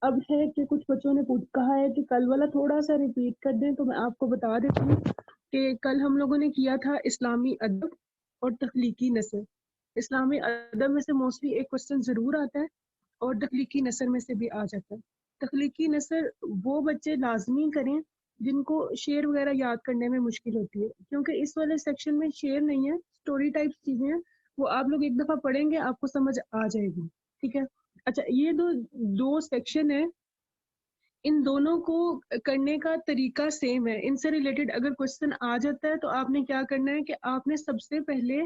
अब है कि कुछ बच्चों ने पूछ कहा है कि कल वाला थोड़ा-सा रिपीट कर दें, तो मैं आपको बता देती हूँ कि कल हम लोगों ने किया था इस्लामी अदब और तख्लीकी नस्र। इस्लामी अदब में से मोस्टली एक क्वेश्चन ज़रूर आता है और तख्लीकी नस्र में से भी आ जाता है। तख्लीकी नस्र वो बच्चे लाज़मी करें जिनको शेर वगैरह याद करने में मुश्किल होती है, क्योंकि इस वाले सेक्शन में शेर नहीं है, स्टोरी टाइप चीज़ें हैं, वो आप लोग एक दफ़ा पढ़ेंगे आपको समझ आ जाएगी, ठीक है? अच्छा, ये 2 सेक्शन है, इन दोनों को करने का तरीका सेम है। इनसे रिलेटेड अगर क्वेश्चन आ जाता है तो आपने क्या करना है कि आपने सबसे पहले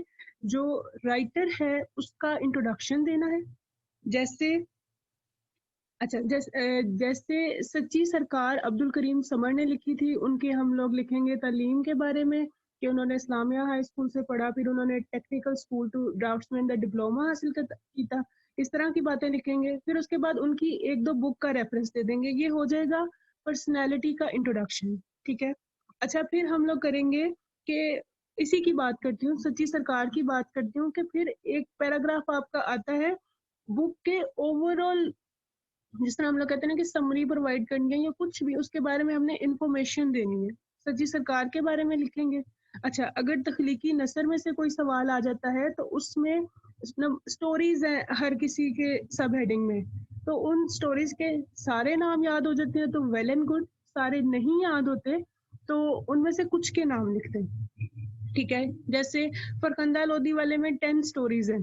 जो राइटर है उसका इंट्रोडक्शन देना है। जैसे अच्छा जैसे सच्ची सरकार अब्दुल करीम समर ने लिखी थी, उनके हम लोग लिखेंगे तालीम के बारे में कि उन्होंने इस्लामिया हाई स्कूल से पढ़ा, फिर उन्होंने technical school to draftsman the diploma हासिल की था। इस तरह की बातें लिखेंगे। फिर उसके बाद उनकी 1-2 बुक का रेफरेंस दे देंगे। ये हो जाएगा पर्सनैलिटी का इंट्रोडक्शन, ठीक है? अच्छा, फिर हम लोग करेंगे कि इसी की बात करती हूँ, सच्ची सरकार की बात करती हूँ कि फिर एक पैराग्राफ आपका आता है बुक के ओवरऑल, जिस तरह हम लोग कहते हैं ना कि समरी प्रोवाइड करनी है या कुछ भी उसके बारे में हमने इन्फॉर्मेशन देनी है, सच्ची सरकार के बारे में लिखेंगे। अच्छा, अगर तख्लीकी नसर में से कोई सवाल आ जाता है तो उसमें स्टोरीज हैं हर किसी के सब हेडिंग में, तो उन स्टोरीज के सारे नाम याद हो जाते हैं तो वेल एंड गुड, सारे नहीं याद होते तो उनमें से कुछ के नाम लिखते हैं, ठीक है? जैसे फरकंदा लोधी वाले में 10 स्टोरीज हैं,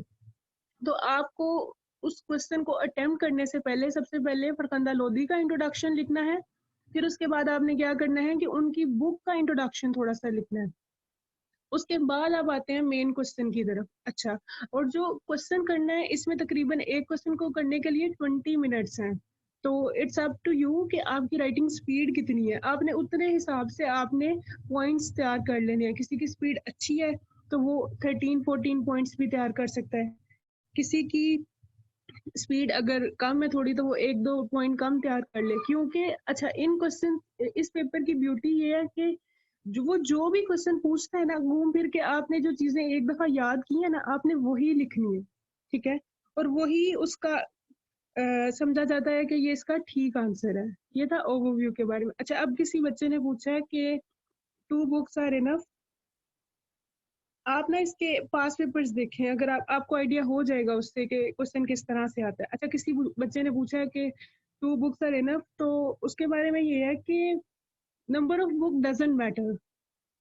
तो आपको उस क्वेश्चन को अटेम्प्ट करने से पहले सबसे पहले फरकंदा लोधी का इंट्रोडक्शन लिखना है। फिर उसके बाद आपने क्या करना है कि उनकी बुक का इंट्रोडक्शन थोड़ा-सा लिखना है। उसके बाद आप आते हैं मेन क्वेश्चन की तरफ। अच्छा, और जो क्वेश्चन करना है इसमें तकरीबन एक क्वेश्चन को करने के लिए 20 मिनट्स हैं। तो इट्स अप टू यू कि आपकी राइटिंग स्पीड कितनी है। आपने उतने हिसाब से आपने पॉइंट्स तैयार कर लेने हैं। किसी की स्पीड अच्छी है तो वो 13-14 पॉइंट्स भी तैयार कर सकता है। किसी की स्पीड अगर कम है थोड़ी तो वो 1-2 पॉइंट कम तैयार कर ले, क्योंकि अच्छा इन क्वेश्चन इस पेपर की ब्यूटी ये है कि जो भी क्वेश्चन पूछता है ना, घूम फिर के आपने जो चीजें एक दफा याद की है ना आपने वही लिखनी है, ठीक है? और वही उसका समझा जाता है कि ये इसका ठीक आंसर है। ये था ओवरव्यू के बारे में। अच्छा, अब किसी बच्चे ने पूछा है कि 2 बुक्स आर इनफ। आप ना इसके पास पेपर्स देखें, अगर आपको आइडिया हो जाएगा उससे कि क्वेश्चन किस तरह से आता है। अच्छा, किसी बच्चे ने पूछा है कि 2 बुक्स आर इनफ, तो उसके बारे में ये है कि number of book doesn't matter.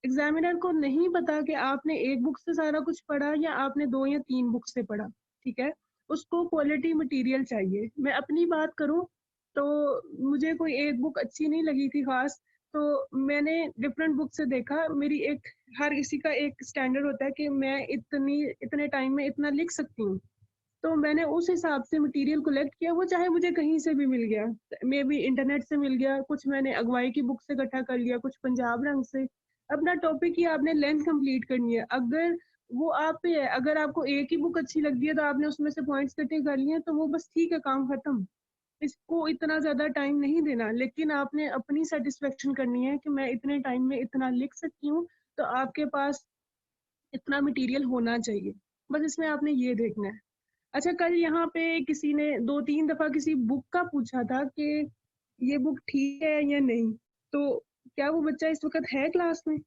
Examiner को नहीं पता कि आपने एक बुक से सारा कुछ पढ़ा या आपने 2 या 3 बुक से पढ़ा, ठीक है? उसको क्वालिटी मटेरियल चाहिए। मैं अपनी बात करूँ तो मुझे कोई एक बुक अच्छी नहीं लगी थी खास, तो मैंने डिफरेंट बुक से देखा। मेरी एक हर किसी का एक स्टैंडर्ड होता है कि मैं इतने टाइम में इतना लिख सकती हूँ। तो मैंने उस हिसाब से मटेरियल कलेक्ट किया, वो चाहे मुझे कहीं से भी मिल गया, मे बी इंटरनेट से मिल गया, कुछ मैंने अगवाई की बुक से इकट्ठा कर लिया, कुछ पंजाब रंग से। अपना टॉपिक की आपने लेंथ कंप्लीट करनी है। अगर वो आप पे है, अगर आपको एक ही बुक अच्छी लगी है तो आपने उसमें से पॉइंट्स इकट्ठे कर लिए तो वो बस ठीक है, काम खत्म। इसको इतना ज़्यादा टाइम नहीं देना, लेकिन आपने अपनी सैटिस्फैक्शन करनी है कि मैं इतने टाइम में इतना लिख सकती हूँ, तो आपके पास इतना मटेरियल होना चाहिए। बस इसमें आपने ये देखना है। अच्छा, कल यहाँ पे किसी ने 2-3 दफ़ा किसी बुक का पूछा था कि ये बुक ठीक है या नहीं? तो क्या वो बच्चा इस वक़्त है क्लास में?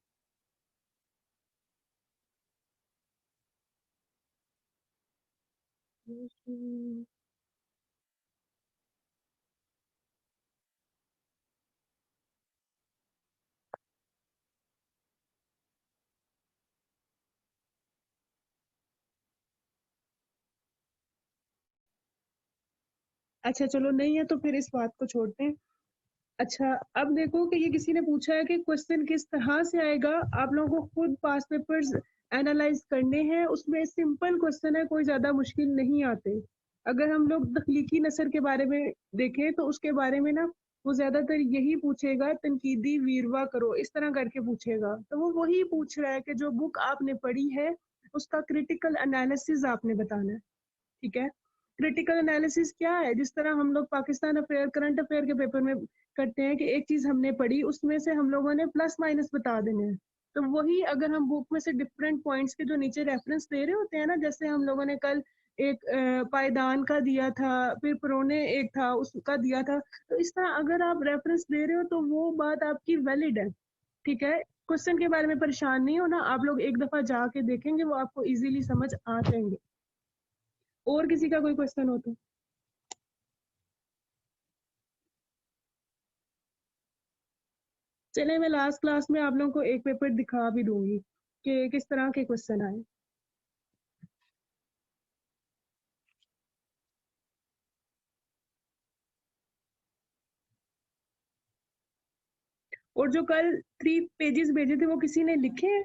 अच्छा चलो, नहीं है तो फिर इस बात को छोड़ते हैं। अच्छा, अब देखो कि ये किसी ने पूछा है कि क्वेश्चन किस तरह से आएगा, आप लोगों को खुद पास पेपर्स एनालाइज़ करने हैं, उसमें सिंपल क्वेश्चन है, कोई ज़्यादा मुश्किल नहीं आते। अगर हम लोग तख्लीकी नसर के बारे में देखें तो उसके बारे में ना वो ज़्यादातर यही पूछेगा, तनकीदी वीरवा करो, इस तरह करके पूछेगा। तो वो वही पूछ रहा है कि जो बुक आपने पढ़ी है, उसका क्रिटिकल एनालिसिस आपने बताना है, ठीक है? क्रिटिकल एनालिसिस क्या है? जिस तरह हम लोग पाकिस्तान अफेयर, करंट अफेयर के पेपर में करते हैं कि एक चीज़ हमने पढ़ी, उसमें से हम लोगों ने प्लस माइनस बता देने हैं। तो वही अगर हम बुक में से डिफरेंट पॉइंट्स के जो नीचे रेफरेंस दे रहे होते हैं ना, जैसे हम लोगों ने कल एक पायदान का दिया था, फिर पुरोने एक था उसका दिया था। तो इस तरह अगर आप रेफरेंस दे रहे हो तो वो बात आपकी वैलिड है, ठीक है। क्वेश्चन के बारे में परेशान नहीं होना, आप लोग एक दफा जाके देखेंगे, वो आपको इजीली समझ आ जाएंगे। और किसी का कोई क्वेश्चन हो तो? चले, मैं लास्ट क्लास में आप लोगों को एक पेपर दिखा भी दूंगी कि किस तरह के क्वेश्चन आए। और जो कल 3 पेजेस भेजे थे वो किसी ने लिखे हैं?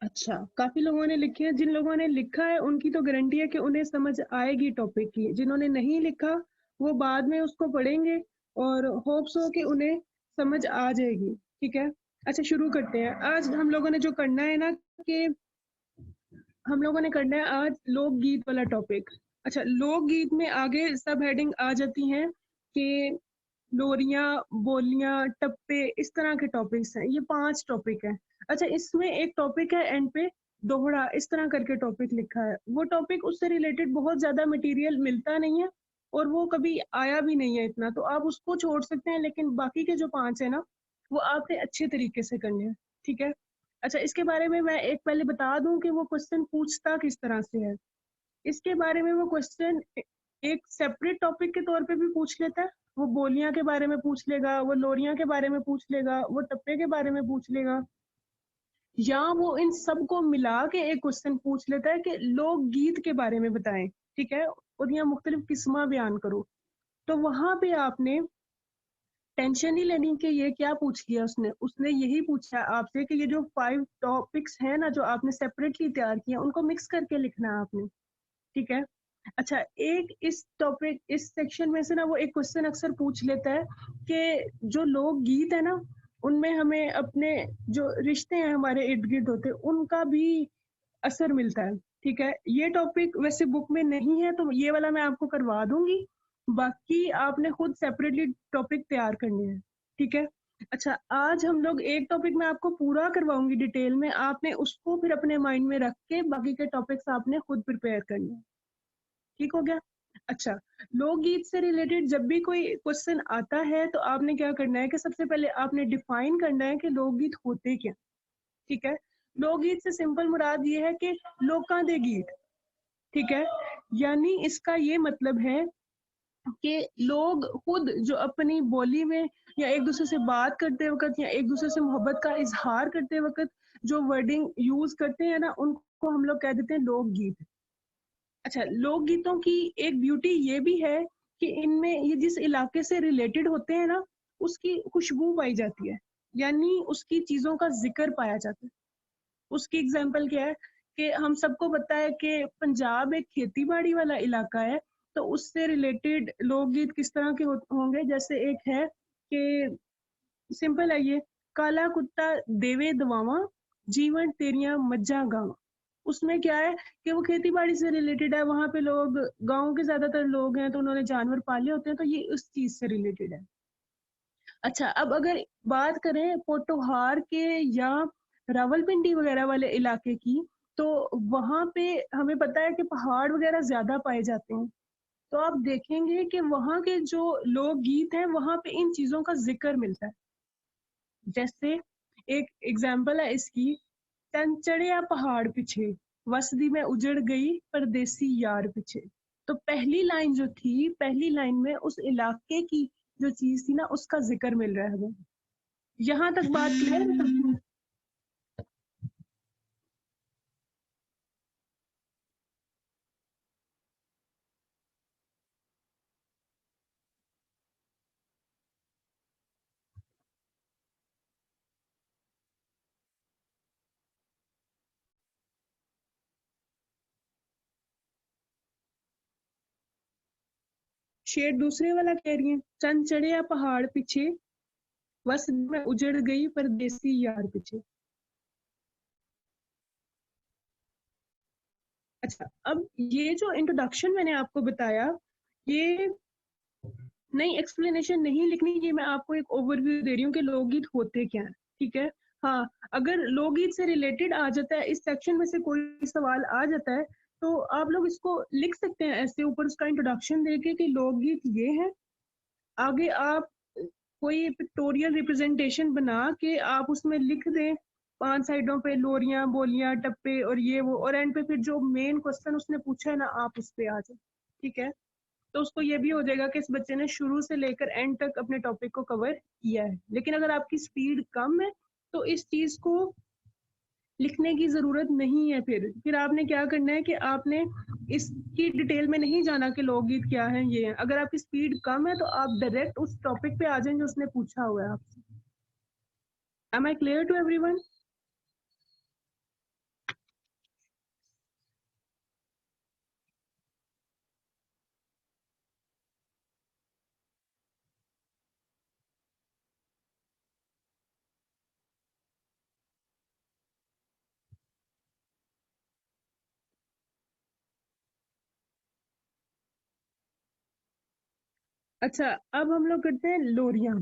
अच्छा, काफी लोगों ने लिखे हैं। जिन लोगों ने लिखा है उनकी तो गारंटी है कि उन्हें समझ आएगी टॉपिक की। जिन्होंने नहीं लिखा वो बाद में उसको पढ़ेंगे और होप्स हो कि उन्हें समझ आ जाएगी, ठीक है। अच्छा, शुरू करते हैं। आज हम लोगों ने जो करना है ना, कि हम लोगों ने करना है आज लोकगीत वाला टॉपिक। अच्छा, लोकगीत में आगे सब हेडिंग आ जाती हैं कि लोरियां, बोलियां, टप्पे, इस तरह के टॉपिक्स हैं। ये 5 टॉपिक है। अच्छा, इसमें एक टॉपिक है एंड पे दोहरा, इस तरह करके टॉपिक लिखा है। वो टॉपिक उससे रिलेटेड बहुत ज्यादा मटेरियल मिलता नहीं है और वो कभी आया भी नहीं है इतना, तो आप उसको छोड़ सकते हैं। लेकिन बाकी के जो 5 है ना, वो आपने अच्छे तरीके से करने हैं, ठीक है। अच्छा, इसके बारे में मैं एक पहले बता दूं कि वो क्वेश्चन पूछता किस तरह से है। इसके बारे में वो क्वेश्चन एक सेपरेट टॉपिक के तौर पे भी पूछ लेता है। वो बोलियां के बारे में पूछ लेगा, वो लोरियां के बारे में पूछ लेगा, वो टप्पे के बारे में पूछ लेगा, या वो इन सब को मिला के एक क्वेश्चन पूछ लेता है कि लोकगीत के बारे में बताएं, ठीक है, और यहाँ मुख्तलिफ किस्मा बयान करो। तो वहां पे आपने टेंशन नहीं लेनी कि ये क्या पूछ लिया उसने। उसने यही पूछा है आपसे कि ये जो 5 टॉपिक्स हैं ना, जो आपने सेपरेटली तैयार किए, उनको मिक्स करके लिखना है आपने, ठीक है। अच्छा, एक इस टॉपिक, इस सेक्शन में से ना वो एक क्वेश्चन अक्सर पूछ लेता है कि जो लोक गीत है ना, उनमें हमें अपने जो रिश्ते हैं हमारे इर्द गिर्द होते हैं उनका भी असर मिलता है, ठीक है। ये टॉपिक वैसे बुक में नहीं है तो ये वाला मैं आपको करवा दूंगी, बाकी आपने खुद सेपरेटली टॉपिक तैयार करने हैं, ठीक है। अच्छा, आज हम लोग एक टॉपिक में आपको पूरा करवाऊंगी डिटेल में, आपने उसको फिर अपने माइंड में रख के बाकी के टॉपिक्स आपने खुद प्रिपेयर करने हैं, ठीक हो गया। अच्छा, लोकगीत से रिलेटेड जब भी कोई क्वेश्चन आता है तो आपने क्या करना है कि सबसे पहले आपने डिफाइन करना है कि लोकगीत होते क्या, ठीक है। लोकगीत से सिंपल मुराद ये है कि लोकां दे गीत, ठीक है। यानी इसका ये मतलब है कि लोग खुद जो अपनी बोली में या एक दूसरे से बात करते वक्त या एक दूसरे से मोहब्बत का इजहार करते वक्त जो वर्डिंग यूज करते हैं ना, उनको हम लोग कह देते हैं लोकगीत। अच्छा, लोकगीतों की एक ब्यूटी ये भी है कि इनमें ये जिस इलाके से रिलेटेड होते हैं ना, उसकी खुशबू पाई जाती है, यानी उसकी चीजों का जिक्र पाया जाता है। उसकी एग्जाम्पल क्या है कि हम सबको पता है कि पंजाब एक खेती बाड़ी वाला इलाका है, तो उससे रिलेटेड लोकगीत किस तरह के होंगे। जैसे एक है कि सिंपल है ये, काला कुत्ता देवे दवावा, जीवन तेरियां मज्जा गावा। उसमें क्या है कि वो खेती बाड़ी से रिलेटेड है। वहां पे लोग, गांव के ज्यादातर लोग हैं तो उन्होंने जानवर पाले होते हैं, तो ये उस चीज से रिलेटेड है। अच्छा, अब अगर बात करें पोटोहार के या रावलपिंडी वगैरह वाले इलाके की, तो वहां पे हमें पता है कि पहाड़ वगैरह ज्यादा पाए जाते हैं। तो आप देखेंगे कि वहां के जो लोकगीत हैं वहां पे इन चीजों का जिक्र मिलता है। जैसे एक एग्जाम्पल है इसकी, तन चढ़िया पहाड़ पीछे, वसदी में उजड़ गई परदेसी यार पीछे। तो पहली लाइन जो थी, पहली लाइन में उस इलाके की जो चीज थी ना, उसका जिक्र मिल रहा है हमें। यहाँ तक बात क्लियर है? शेर दूसरे वाला कह रही है, चंद चढ़िया पहाड़ पीछे, बस में उजड़ गई परदेसी यार पीछे। अच्छा, अब ये जो इंट्रोडक्शन मैंने आपको बताया, ये नई एक्सप्लेनेशन नहीं लिखनी, ये मैं आपको एक ओवरव्यू दे रही हूँ कि लोकगीत होते क्या हैं, ठीक है। हाँ, अगर लोकगीत से रिलेटेड आ जाता है, इस सेक्शन में से कोई सवाल आ जाता है, तो आप लोग इसको लिख सकते हैं ऐसे ऊपर उसका इंट्रोडक्शन देके कि लोकगीत ये है। आगे आप कोई पिक्टोरियल रिप्रेजेंटेशन बना के आप उसमें लिख दें 5 साइडों पे लोरियां, बोलियां, टप्पे और ये वो, और एंड पे फिर जो मेन क्वेश्चन उसने पूछा है ना, आप उस पे आ जाए, ठीक है। तो उसको ये भी हो जाएगा कि इस बच्चे ने शुरू से लेकर एंड तक अपने टॉपिक को कवर किया है। लेकिन अगर आपकी स्पीड कम है तो इस चीज को लिखने की जरूरत नहीं है। फिर आपने क्या करना है कि आपने इसकी डिटेल में नहीं जाना कि लोकगीत क्या है, ये है। अगर आपकी स्पीड कम है तो आप डायरेक्ट उस टॉपिक पे आ जाएं जो उसने पूछा हुआ है आपसे। Am I clear to everyone? अच्छा, अब हम लोग करते हैं लोरियां।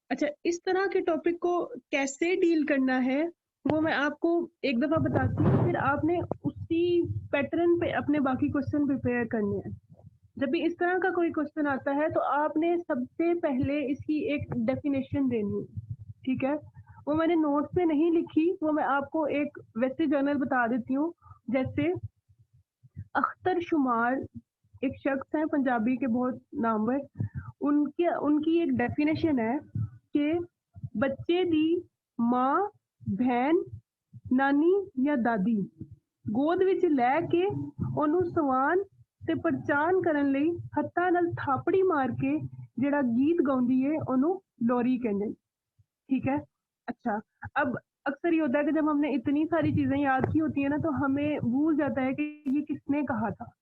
अच्छा, इस तरह के टॉपिक को कैसे डील करना है वो मैं आपको एक दफा बताती हूँ, फिर आपने उसी पैटर्न पे अपने बाकी क्वेश्चन प्रिपेयर करने हैं। जब भी इस तरह का कोई क्वेश्चन आता है तो आपने सबसे पहले इसकी एक डेफिनेशन देनी है, ठीक है। वो मैंने नोट्स में नहीं लिखी, वो मैं आपको एक वैसे जर्नल बता देती हूँ। जैसे अख्तर शुमार एक शख्स है पंजाबी के बहुत नामवर, उनके उनकी एक डेफिनेशन है कि बच्चे दी माँ, बहन, नानी या दादी ਗੋਦ ਵਿੱਚ ਲੈ ਕੇ ਉਹਨੂੰ ਸਵਾਨ ਤੇ ਪਰਚਾਨ ਕਰਨ ਲਈ ਹੱਥਾਂ ਨਾਲ ਥਾਪੜੀ ਮਾਰ ਕੇ ਜਿਹੜਾ ਗੀਤ ਗਾਉਂਦੀ ਏ ਉਹਨੂੰ लोरी कहते हैं, ठीक है। अच्छा, अब अक्सर ये होता है कि जब हमने इतनी सारी चीजें याद की होती है ना, तो हमें भूल जाता है कि ये किसने कहा था।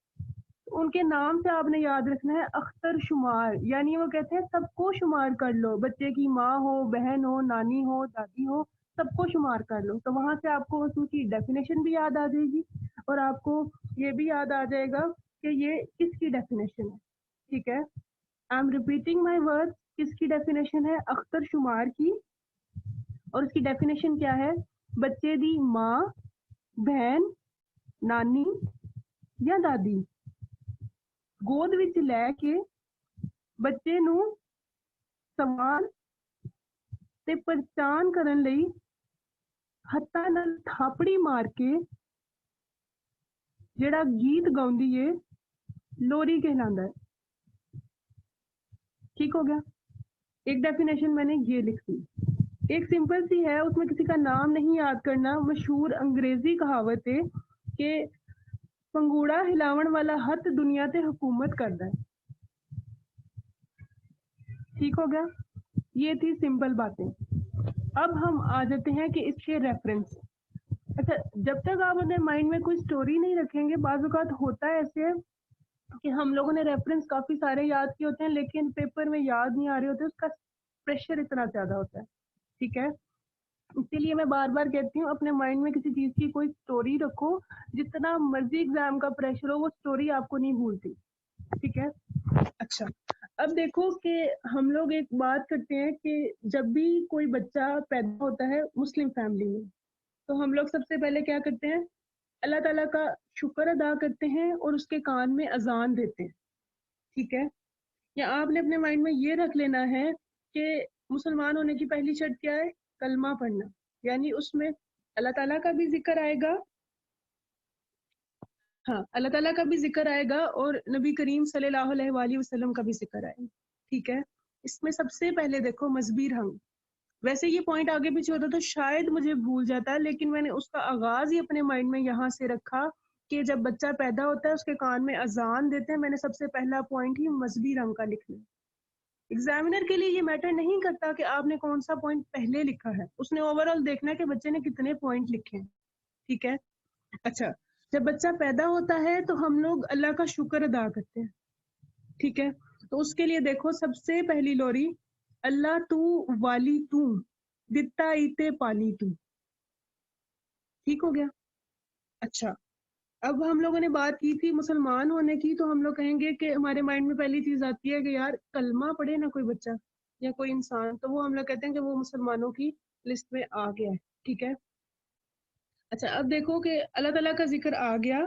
उनके नाम से आपने याद रखना है अख्तर शुमार, यानी वो कहते हैं सबको शुमार कर लो, बच्चे की माँ हो, बहन हो, नानी हो, दादी हो, सबको शुमार कर लो। तो वहां से आपको उसकी डेफिनेशन भी याद आ जाएगी और आपको ये भी याद आ जाएगा कि ये किसकी डेफिनेशन है, ठीक है। I am repeating my word, किसकी डेफिनेशन है? अख्तर शुमार की। और उसकी डेफिनेशन क्या है? बच्चे दी माँ, बहन, नानी या दादी ਗੋਦ ਵਿੱਚ ਲੈ ਕੇ ਬੱਚੇ ਨੂੰ ਸਵਾਨ ਤੇ ਪਰਚਾਨ ਕਰਨ ਲਈ ਹੱਥਾਂ ਨਾਲ ਥਾਪੜੀ ਮਾਰ ਕੇ ਜਿਹੜਾ ਗੀਤ ਗਾਉਂਦੀ ਏ लोरी कहलाता है, ठीक हो गया। एक डेफिनेशन मैंने ये लिख दी, एक सिंपल सी है, उसमें किसी का नाम नहीं याद करना। मशहूर अंग्रेजी कहावत है कि पंगूड़ा हिलावन वाला हथ दुनिया ते हुकूमत करता है, ठीक हो गया। ये थी सिंपल बातें। अब हम आ जाते हैं कि इसके रेफरेंस। अच्छा, जब तक आप अपने माइंड में कोई स्टोरी नहीं रखेंगे, बाज़ औक़ात होता है ऐसे कि हम लोगों ने रेफरेंस काफी सारे याद किए होते हैं लेकिन पेपर में याद नहीं आ रहे होते, उसका प्रेशर इतना ज्यादा होता है, ठीक है। इसीलिए मैं बार बार कहती हूँ अपने माइंड में किसी चीज की कोई स्टोरी रखो, जितना मर्जी एग्जाम का प्रेशर हो वो स्टोरी आपको नहीं भूलती, ठीक है। अच्छा, अब देखो कि हम लोग एक बात करते हैं कि जब भी कोई बच्चा पैदा होता है मुस्लिम फैमिली में, तो हम लोग सबसे पहले क्या करते हैं? अल्लाह ताला का शुक्र अदा करते हैं और उसके कान में अजान देते हैं, ठीक है। या आपने अपने माइंड में ये रख लेना है कि मुसलमान होने की पहली शर्त क्या है? कलमा पढ़ना, यानी उसमें अल्लाह ताला का भी जिक्र आएगा, हाँ, अल्लाह ताला का भी जिक्र आएगा और नबी करीम सल्लल्लाहु अलैहि वसल्लम का भी जिक्र आएगा, ठीक है। इसमें सबसे पहले देखो मजहबी रंग, वैसे ये पॉइंट आगे पीछे होता तो शायद मुझे भूल जाता, लेकिन मैंने उसका आगाज ही अपने माइंड में यहाँ से रखा कि जब बच्चा पैदा होता है उसके कान में अजान देते हैं, मैंने सबसे पहला पॉइंट ही मजहबी रंग का लिखना। एग्जामिनर के लिए ये मैटर नहीं करता कि आपने कौन सा पॉइंट पहले लिखा है, उसने ओवरऑल देखना है कि बच्चे ने कितने पॉइंट लिखे हैं, ठीक है। अच्छा, जब बच्चा पैदा होता है तो हम लोग अल्लाह का शुक्र अदा करते हैं, ठीक है। तो उसके लिए देखो सबसे पहली लोरी, अल्लाह तू वाली तू, दिता इते पाली तू, ठीक हो गया। अच्छा, अब हम लोगों ने बात की थी मुसलमान होने की, तो हम लोग कहेंगे कि हमारे माइंड में पहली चीज आती है कि यार कलमा पढ़े ना कोई बच्चा या कोई इंसान, तो वो हम लोग कहते हैं कि वो मुसलमानों की लिस्ट में आ गया है। ठीक है। अच्छा, अब देखो कि अल्लाह ताला का जिक्र आ गया।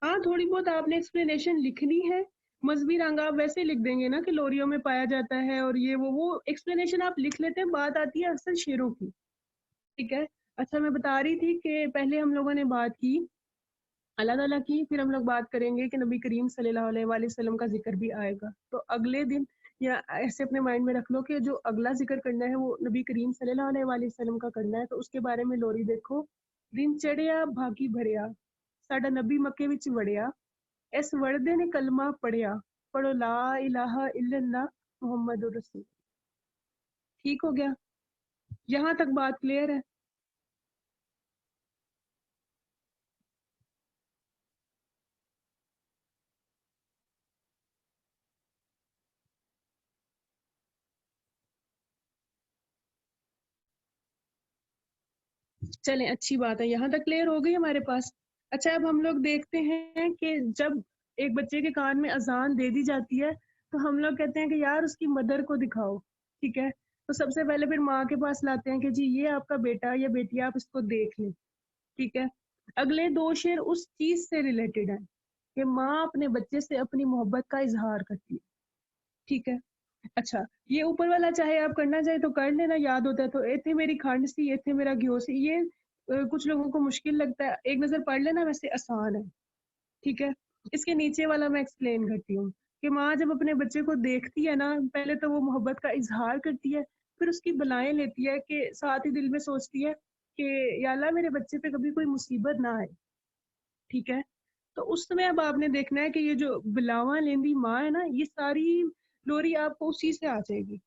हाँ, थोड़ी बहुत आपने एक्सप्लेनेशन लिखनी है। मजहबी रंग आप वैसे लिख देंगे ना कि लोरियो में पाया जाता है और ये वो एक्सप्लेनेशन आप लिख लेते हैं। बात आती है अक्सर शेरों की। ठीक है। अच्छा, मैं बता रही थी कि पहले हम लोगों ने बात की अल्लाह ताला की, फिर हम लोग बात करेंगे कि नबी करीम सल्लल्लाहु अलैहि वसल्लम का जिक्र भी आएगा। तो अगले दिन या ऐसे अपने माइंड में रख लो कि जो अगला जिक्र करना है वो नबी करीम सल्लल्लाहु अलैहि वसल्लम का करना है। तो उसके बारे में लोरी देखो। दिन चढ़िया भागी भरिया, साडा नबी मक्के विच वड़िया, इस वड़दे ने कलमा पढ़िया, पढ़ो ला इलाहा इल्लल्लाह मुहम्मदुर रसूल। ठीक हो गया? यहाँ तक बात क्लियर है? चलें, अच्छी बात है, यहाँ तक क्लियर हो गई हमारे पास। अच्छा, अब हम लोग देखते हैं कि जब एक बच्चे के कान में अजान दे दी जाती है तो हम लोग कहते हैं कि यार उसकी मदर को दिखाओ। ठीक है। तो सबसे पहले फिर माँ के पास लाते हैं कि जी ये आपका बेटा या बेटी, आप इसको देख लें। ठीक है। अगले दो शेर उस चीज से रिलेटेड है कि माँ अपने बच्चे से अपनी मोहब्बत का इजहार करती है। ठीक है। अच्छा, ये ऊपर वाला चाहे आप करना चाहे तो कर लेना, याद होता है तो एथे मेरी खंड सी एथे मेरा घ्यो सी, ये कुछ लोगों को मुश्किल लगता है, एक नजर पढ़ लेना, वैसे आसान है। ठीक है। इसके नीचे वाला मैं एक्सप्लेन करती हूँ कि माँ जब अपने बच्चे को देखती है ना, पहले तो वो मोहब्बत का इजहार करती है, फिर उसकी बलाएं लेती है कि साथ ही दिल में सोचती है कि या अल्लाह मेरे बच्चे पे कभी कोई मुसीबत ना आए। ठीक है। तो उस समय अब आपने देखना है कि ये जो बिलावा लेंदी माँ है ना, ये सारी लोरी आपको उसी से आ जाएगी।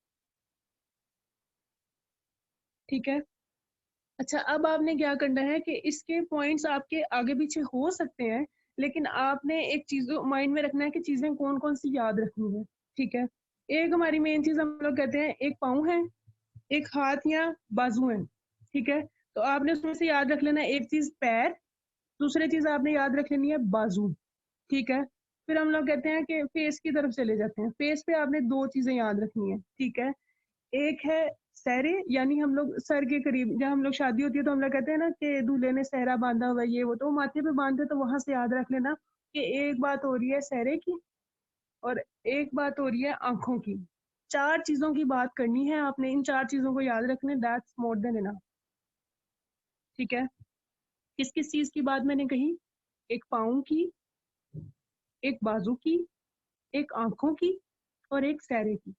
ठीक है। अच्छा, अब आपने क्या करना है कि इसके पॉइंट्स आपके आगे पीछे हो सकते हैं, लेकिन आपने एक चीज माइंड में रखना है कि चीजें कौन कौन सी याद रखनी है। ठीक है। एक हमारी मेन चीज हम लोग कहते हैं, एक पाँव है, एक हाथ या बाजू है। ठीक है। तो आपने उसमें से याद रख लेना है एक चीज पैर, दूसरी चीज आपने याद रख लेनी है बाजू। ठीक है। फिर हम लोग कहते हैं कि फेस की तरफ चले जाते हैं। फेस पे आपने दो चीजें याद रखनी है। ठीक है। एक है सहरे, यानी हम लोग सर के करीब, जब हम लोग शादी होती है तो हम लोग कहते हैं ना कि दूल्हे ने सहरा बांधा हुआ है, ये वो, तो माथे पे बांधते, तो वहां से याद रख लेना कि एक बात हो रही है सहरे की और एक बात हो रही है आंखों की। चार चीजों की बात करनी है आपने, इन चार चीजों को याद रखने, दैट्स मोर देन इनफ। ठीक है। किस किस चीज की बात मैंने कही? एक पाँव की, एक बाजू की, एक आंखों की और एक सहरे की।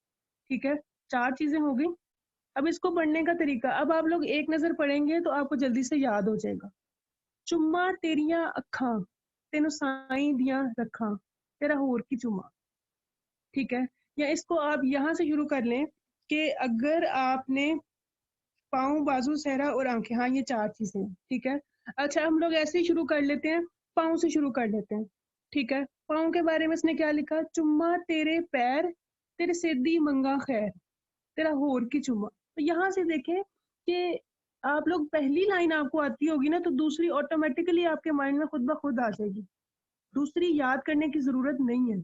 ठीक है। चार चीजें हो गई। अब इसको पढ़ने का तरीका, अब आप लोग एक नजर पढ़ेंगे तो आपको जल्दी से याद हो जाएगा। चुम्मा तेरिया अखा, तेनु साई दिया रखा, तेरा होर की चुम्मा। ठीक है। या इसको आप यहाँ से शुरू कर लें कि अगर आपने पाँव, बाजू, सहरा और आंखें, हाँ ये चार चीजें हैं। ठीक है। अच्छा, हम लोग ऐसे ही शुरू कर लेते हैं, पाँव से शुरू कर लेते हैं। ठीक है। पाँव के बारे में इसने क्या लिखा? चुम्मा तेरे पैर, तेरे सिद्धी मंगा खैर, तेरा होर की चुम्मा। तो यहाँ से देखें कि आप लोग पहली लाइन आपको आती होगी ना, तो दूसरी ऑटोमेटिकली आपके माइंड में खुद ब खुद आ जाएगी, दूसरी याद करने की जरूरत नहीं है।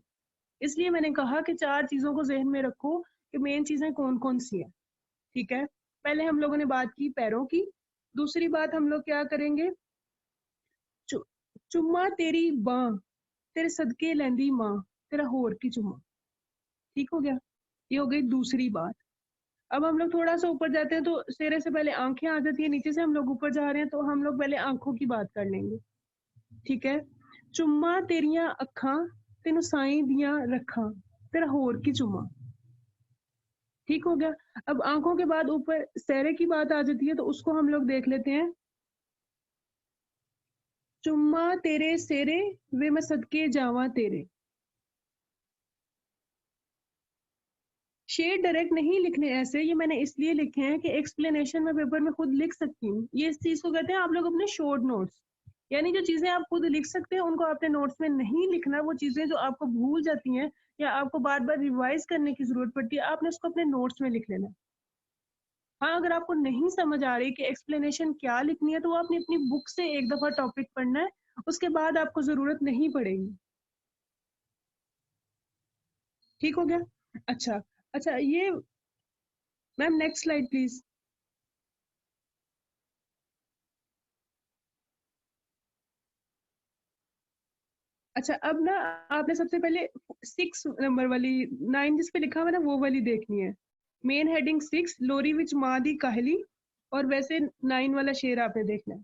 इसलिए मैंने कहा कि चार चीजों को जहन में रखो कि मेन चीजें कौन कौन सी है। ठीक है। पहले हम लोगों ने बात की पैरों की, दूसरी बात हम लोग क्या करेंगे? चु, चुम्मा तेरी बाँ, तेरे सदके लैंदी माँ, तेरा होर की चुम्मा। ठीक हो गया? ये हो गई दूसरी बात। अब हम लोग थोड़ा सा ऊपर जाते हैं तो सिरे से पहले आंखें आ जाती है, नीचे से हम लोग ऊपर जा रहे हैं तो हम लोग पहले आंखों की बात कर लेंगे। ठीक है। चुम्मा तेरिया अखा, तेनु साई दिया रखा, तेरा होर की चुम्मा। ठीक हो गया। अब आंखों के बाद ऊपर सहरे की बात आ जाती है तो उसको हम लोग देख लेते हैं। चुम्मा तेरे सेरे, वे मैं सदके जावा तेरे। शेर डायरेक्ट नहीं लिखने ऐसे, ये मैंने इसलिए लिखे हैं कि एक्सप्लेनेशन में पेपर में खुद लिख सकती हूँ। ये इस चीज को कहते हैं आप लोग अपने शॉर्ट नोट्स, यानी जो चीजें आप खुद लिख सकते हैं उनको आपने नोट्स में नहीं लिखना। वो चीजें जो आपको भूल जाती हैं या आपको बार बार रिवाइज करने की जरूरत पड़ती है, आपने उसको अपने नोट्स में लिख लेना। हाँ, अगर आपको नहीं समझ आ रही कि एक्सप्लेनेशन क्या लिखनी है तो आपने अपनी बुक से एक दफा टॉपिक पढ़ना है उसके बाद आपको जरूरत नहीं पड़ेगी। ठीक हो गया? अच्छा अच्छा, ये मैम नेक्स्ट स्लाइड प्लीज। अच्छा, अब ना आपने सबसे पहले 6 नंबर वाली, 9 जिस पे लिखा हुआ ना वो वाली देखनी है। मेन हेडिंग 6, लोरी विच माँ दी काहली, और वैसे 9 वाला शेर आपने देखना है।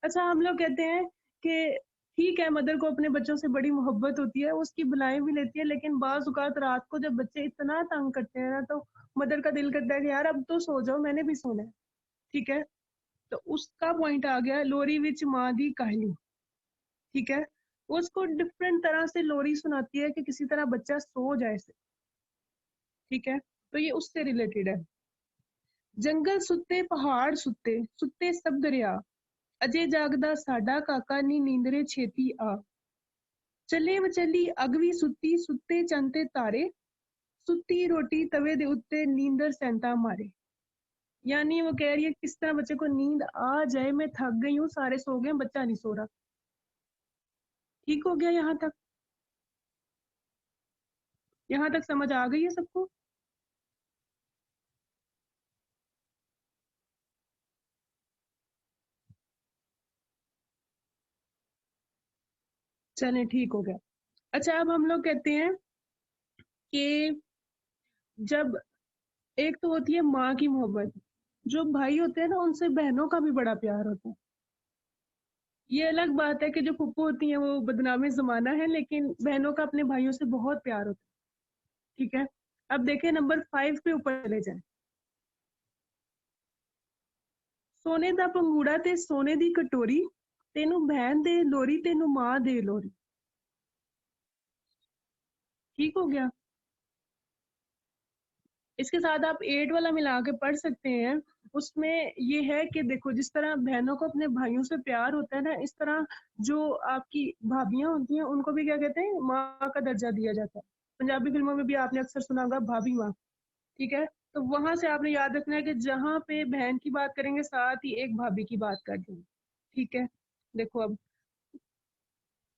अच्छा, हम लोग कहते हैं कि ठीक है, मदर को अपने बच्चों से बड़ी मोहब्बत होती है, उसकी बुलाएं भी लेती है, लेकिन बाज औकात रात को जब बच्चे इतना तंग करते हैं ना, तो मदर का दिल करता है कि यार अब तो सो जाओ, मैंने भी सोना है। ठीक है, तो उसका पॉइंट आ गया लोरी विच माँ दी काहली। ठीक है, वो उसको डिफरेंट तरह से लोरी सुनाती है कि किसी तरह बच्चा सो जाए से। ठीक है, तो ये उससे रिलेटेड है। जंगल सुत्ते, पहाड़ सुत्ते, सुत्ते सब दरिया, अजे जागदा साडा काका नी नींदरे छेती आ, चले वचली अग भी सुत्ती, सुत्ते चंते तारे, सुत्ती रोटी तवे दे उत्ते नींदर सैंता मारे। यानी वो कह रही है किस तरह बच्चे को नींद आ जाए, मैं थक गई हूँ, सारे सो गए, बच्चा नहीं सो रहा। ठीक हो गया? यहाँ तक, यहाँ तक समझ आ गई है सबको? चले, ठीक हो गया। अच्छा, अब हम लोग कहते हैं कि जब एक तो होती है माँ की मोहब्बत, जो भाई होते हैं ना उनसे बहनों का भी बड़ा प्यार होता है। ये अलग बात है कि जो फुप्पू होती हैं वो बदनामी जमाना है, लेकिन बहनों का अपने भाइयों से बहुत प्यार होता है। ठीक है, अब देखें नंबर 5 पे ऊपर चले जाए। सोने दा पंगूड़ा ते सोने दी कटोरी, तेनू बहन दे लोरी, तेनू माँ दे लोरी। ठीक हो गया? इसके साथ आप 8 वाला मिला के पढ़ सकते हैं। उसमें ये है कि देखो, जिस तरह बहनों को अपने भाइयों से प्यार होता है ना, इस तरह जो आपकी भाभियां होती हैं उनको भी क्या कहते हैं, माँ का दर्जा दिया जाता है। पंजाबी फिल्मों में भी आपने अक्सर सुना होगा भाभी माँ। ठीक है, तो वहां से आपने याद रखना है कि जहाँ पे बहन की बात करेंगे साथ ही एक भाभी की बात कर देंगे। ठीक है, देखो अब,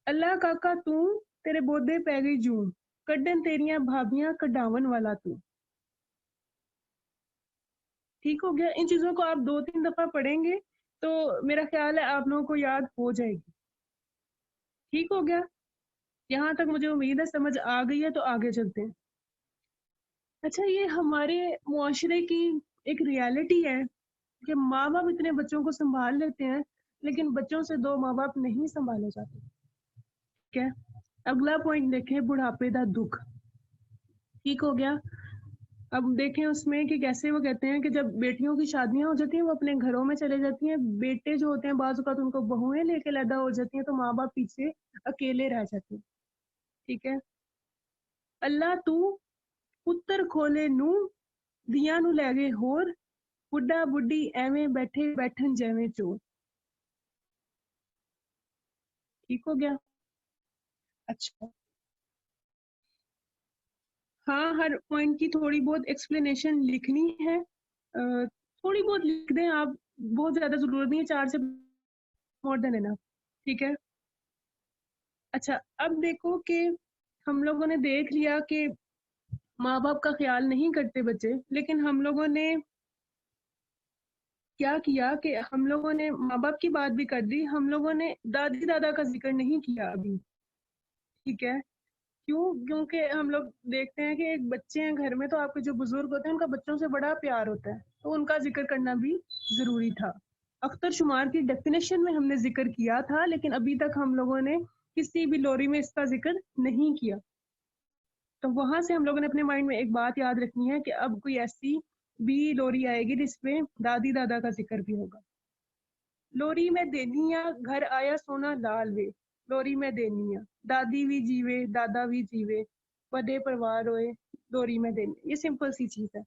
अल्लाह काका तू, तेरे बोदे पै गई जूं, कड्डन तेरियां भाभियां कडावन वाला तू। ठीक हो गया? इन चीजों को आप 2-3 दफा पढ़ेंगे तो मेरा ख्याल है आप लोगों को याद हो जाएगी। ठीक हो गया? यहाँ तक मुझे उम्मीद है समझ आ गई है, तो आगे चलते हैं। अच्छा, ये हमारे मुआशरे की एक रियलिटी है कि माँ बाप इतने बच्चों को संभाल लेते हैं, लेकिन बच्चों से 2 माँ बाप नहीं संभाले जाते। ठीक है, अगला पॉइंट देखें, बुढ़ापे का दुख। ठीक हो गया? अब देखें उसमें कि कैसे वो कहते हैं कि जब बेटियों की शादियां हो जाती हैं वो अपने घरों में चले जाती हैं, बेटे जो होते हैं बाज़ औक़ात उनको बहुएं लेके लैदा हो जाती हैं, तो माँ बाप पीछे अकेले रह जाते हैं। ठीक है, अल्लाह तू पुत्र खोले नू, दियां नू लै गए होर, बुढ़ा बुढ़ी एवें बैठे बैठन जैवें चोर। ठीक हो गया? अच्छा, हाँ, हर पॉइंट की थोड़ी बहुत एक्सप्लेनेशन लिखनी है। थोड़ी बहुत लिख दें आप, बहुत ज्यादा जरूरत नहीं है, 4 से मोर देन एनफ। ठीक है, अच्छा, अब देखो कि हम लोगों ने देख लिया कि माँ बाप का ख्याल नहीं करते बच्चे, लेकिन हम लोगों ने क्या किया कि हम लोगों ने माँ बाप की बात भी कर दी, हम लोगों ने दादी दादा का जिक्र नहीं किया अभी। ठीक है, क्यों? क्योंकि हम लोग देखते हैं कि एक बच्चे हैं घर में, तो आपके जो बुजुर्ग होते हैं उनका बच्चों से बड़ा प्यार होता है, तो उनका जिक्र करना भी जरूरी था। अख्तर शुमार की डेफिनेशन में हमने जिक्र किया था, लेकिन अभी तक हम लोगों ने किसी भी लोरी में इसका जिक्र नहीं किया। तो वहां से हम लोगों ने अपने माइंड में एक बात याद रखनी है कि अब कोई ऐसी भी लोरी आएगी जिसमें दादी दादा का जिक्र भी होगा। लोरी में देनिया घर आया सोना लाल वे, लोरी में देनिया दादी भी जीवे दादा भी जीवे, बड़े परिवार होए, लोरी में देनी। ये सिंपल सी चीज है,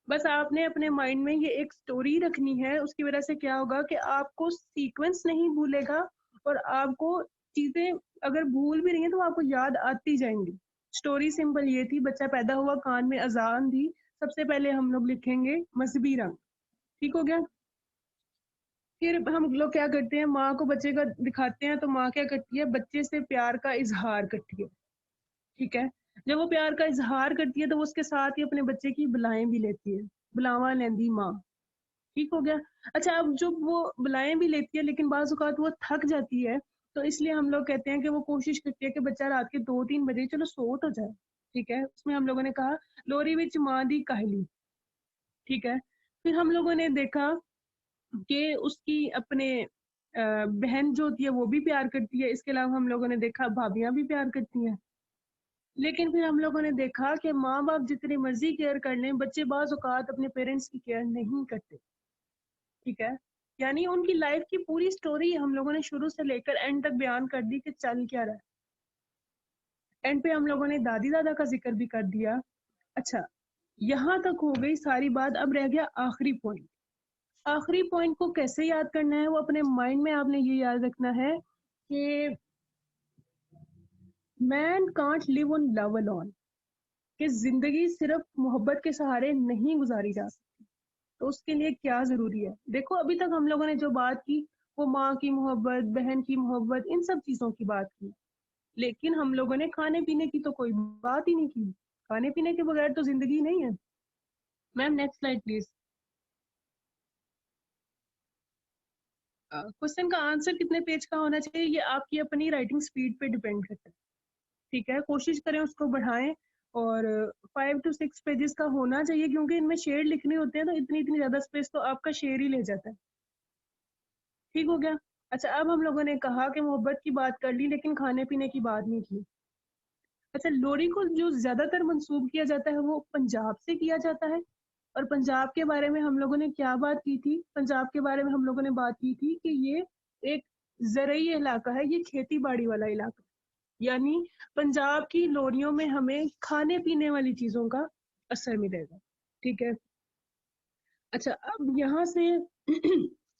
बस आपने अपने माइंड में ये एक स्टोरी रखनी है। उसकी वजह से क्या होगा कि आपको सीक्वेंस नहीं भूलेगा, और आपको चीजें अगर भूल भी रही हैं तो आपको याद आती जाएंगी। स्टोरी सिंपल ये थी, बच्चा पैदा हुआ, कान में अजान दी, सबसे पहले हम लोग लिखेंगे मजहबी रंग। ठीक हो गया? फिर हम लोग क्या करते हैं, माँ को बच्चे का दिखाते हैं तो माँ क्या करती है, बच्चे से प्यार का इजहार करती है। ठीक है, जब वो प्यार का इजहार करती है तो वो उसके साथ ही अपने बच्चे की बुलाएं भी लेती है। बुलावा लेंदी माँ। ठीक हो गया। अच्छा, अब जब वो बुलाएं भी लेती है लेकिन बाज़ औक़ात वो थक जाती है, तो इसलिए हम लोग कहते हैं कि वो कोशिश करती है कि बच्चा रात के 2-3 बजे चलो सो तो जाए। ठीक है, उसमें हम लोगों ने कहा लोरी विच माँ दी काहली। ठीक है, फिर हम लोगों ने देखा कि उसकी अपने बहन जो होती है वो भी प्यार करती है। इसके अलावा हम लोगों ने देखा भाभियाँ भी प्यार करती हैं। लेकिन फिर हम लोगों ने देखा कि माँ-बाप जितनी मर्ज़ी केयर कर लें, बच्चे बाज़ औक़ात अपने पेरेंट्स की केयर नहीं करते। ठीक है? यानी उनकी लाइफ़ की पूरी स्टोरी हम लोगों ने शुरू से लेकर एंड तक बयान कर दी कि चल क्या रहा है। एंड पे हम लोगों ने दादी-दादा का ज़िक्र भी कर दिया। अच्छा, यहाँ तक हो गई सारी बात, अब रह गया आखिरी पॉइंट। आखिरी पॉइंट को कैसे याद करना है, वो अपने माइंड में आपने ये याद रखना है कि man can't live on love alone, कि ज़िंदगी सिर्फ़ मोहब्बत के सहारे नहीं गुज़ारी जा सकती। तो उसके लिए क्या ज़रूरी है? देखो अभी तक हम लोगों ने जो बात की, वो माँ की मोहब्बत, बहन की मोहब्बत, इन सब चीज़ों की बात की। लेकिन हम लोगों ने खाने-पीने की तो कोई बात ही नहीं की। खाने-पीने के बगैर तो ज़िंदगी नहीं है। Ma'am next slide please. Question का आंसर कितने पेज का होना चाहिए, ये आपकी अपनी राइटिंग स्पीड पे डिपेंड करता है। ठीक है, कोशिश करें उसको बढ़ाएँ और 5 टू 6 पेजेस का होना चाहिए, क्योंकि इनमें शेर लिखने होते हैं तो इतनी-इतनी ज़्यादा स्पेस तो आपका शेर ही ले जाता है। ठीक हो गया? अच्छा, अब हम लोगों ने कहा कि मोहब्बत की बात कर ली लेकिन खाने-पीने की बात नहीं की। अच्छा, लोहड़ी को जो ज़्यादातर मंसूब किया जाता है वो पंजाब से किया जाता है। और पंजाब के बारे में हम लोगों ने क्या बात की थी? पंजाब के बारे में हम लोगों ने बात की थी कि ये एक ज़रई इलाका है, ये खेती-बाड़ी वाला इलाका है। यानी पंजाब की लोहड़ियों में हमें खाने-पीने वाली चीज़ों का असर मिलेगा। ठीक है? अच्छा, अब यहाँ से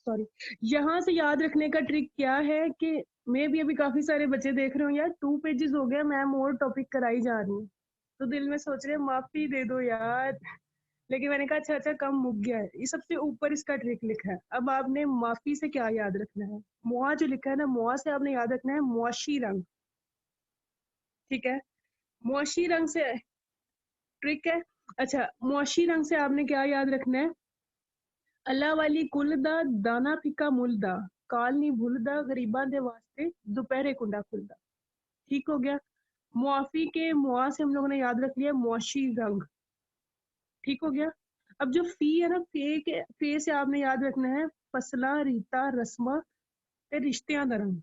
सॉरी, यहाँ से याद रखने का ट्रिक क्या है कि मैं भी अभी काफ़ी सारे बच्चे देख रहे हूँ यार, 2 पेजेज़ हो गया, मैम और टॉपिक कराई जा रही हैं। तो दिल में सोच रहे हैं माफ़ी दे दो यार। लेकिन मैंने कहा अच्छा कम मुक गया है। ये सबसे ऊपर इसका ट्रिक लिखा है। अब आपने माफ़ी से क्या याद रखना है? मुआ जो लिखा है ना, मुआ से आपने याद रखना है मुआशी रंग। ठीक है? मुआशी रंग से ट्रिक है। अच्छा, मुआशी रंग से आपने क्या याद रखना है? अल्लाह वाली कुल दा दाना फिका मुल दा काल नी भुलदा गरीबां दे वास्ते दोपहरे कुंडा खुलदा। ठीक हो गया। मुआफी के मुआ से हम लोगों ने याद रख लिया मुआशी रंग। ठीक हो गया। अब जो फी है ना, फे से आपने याद रखना है फसला रीता रस्मा ते रिश्तियां दा रंग।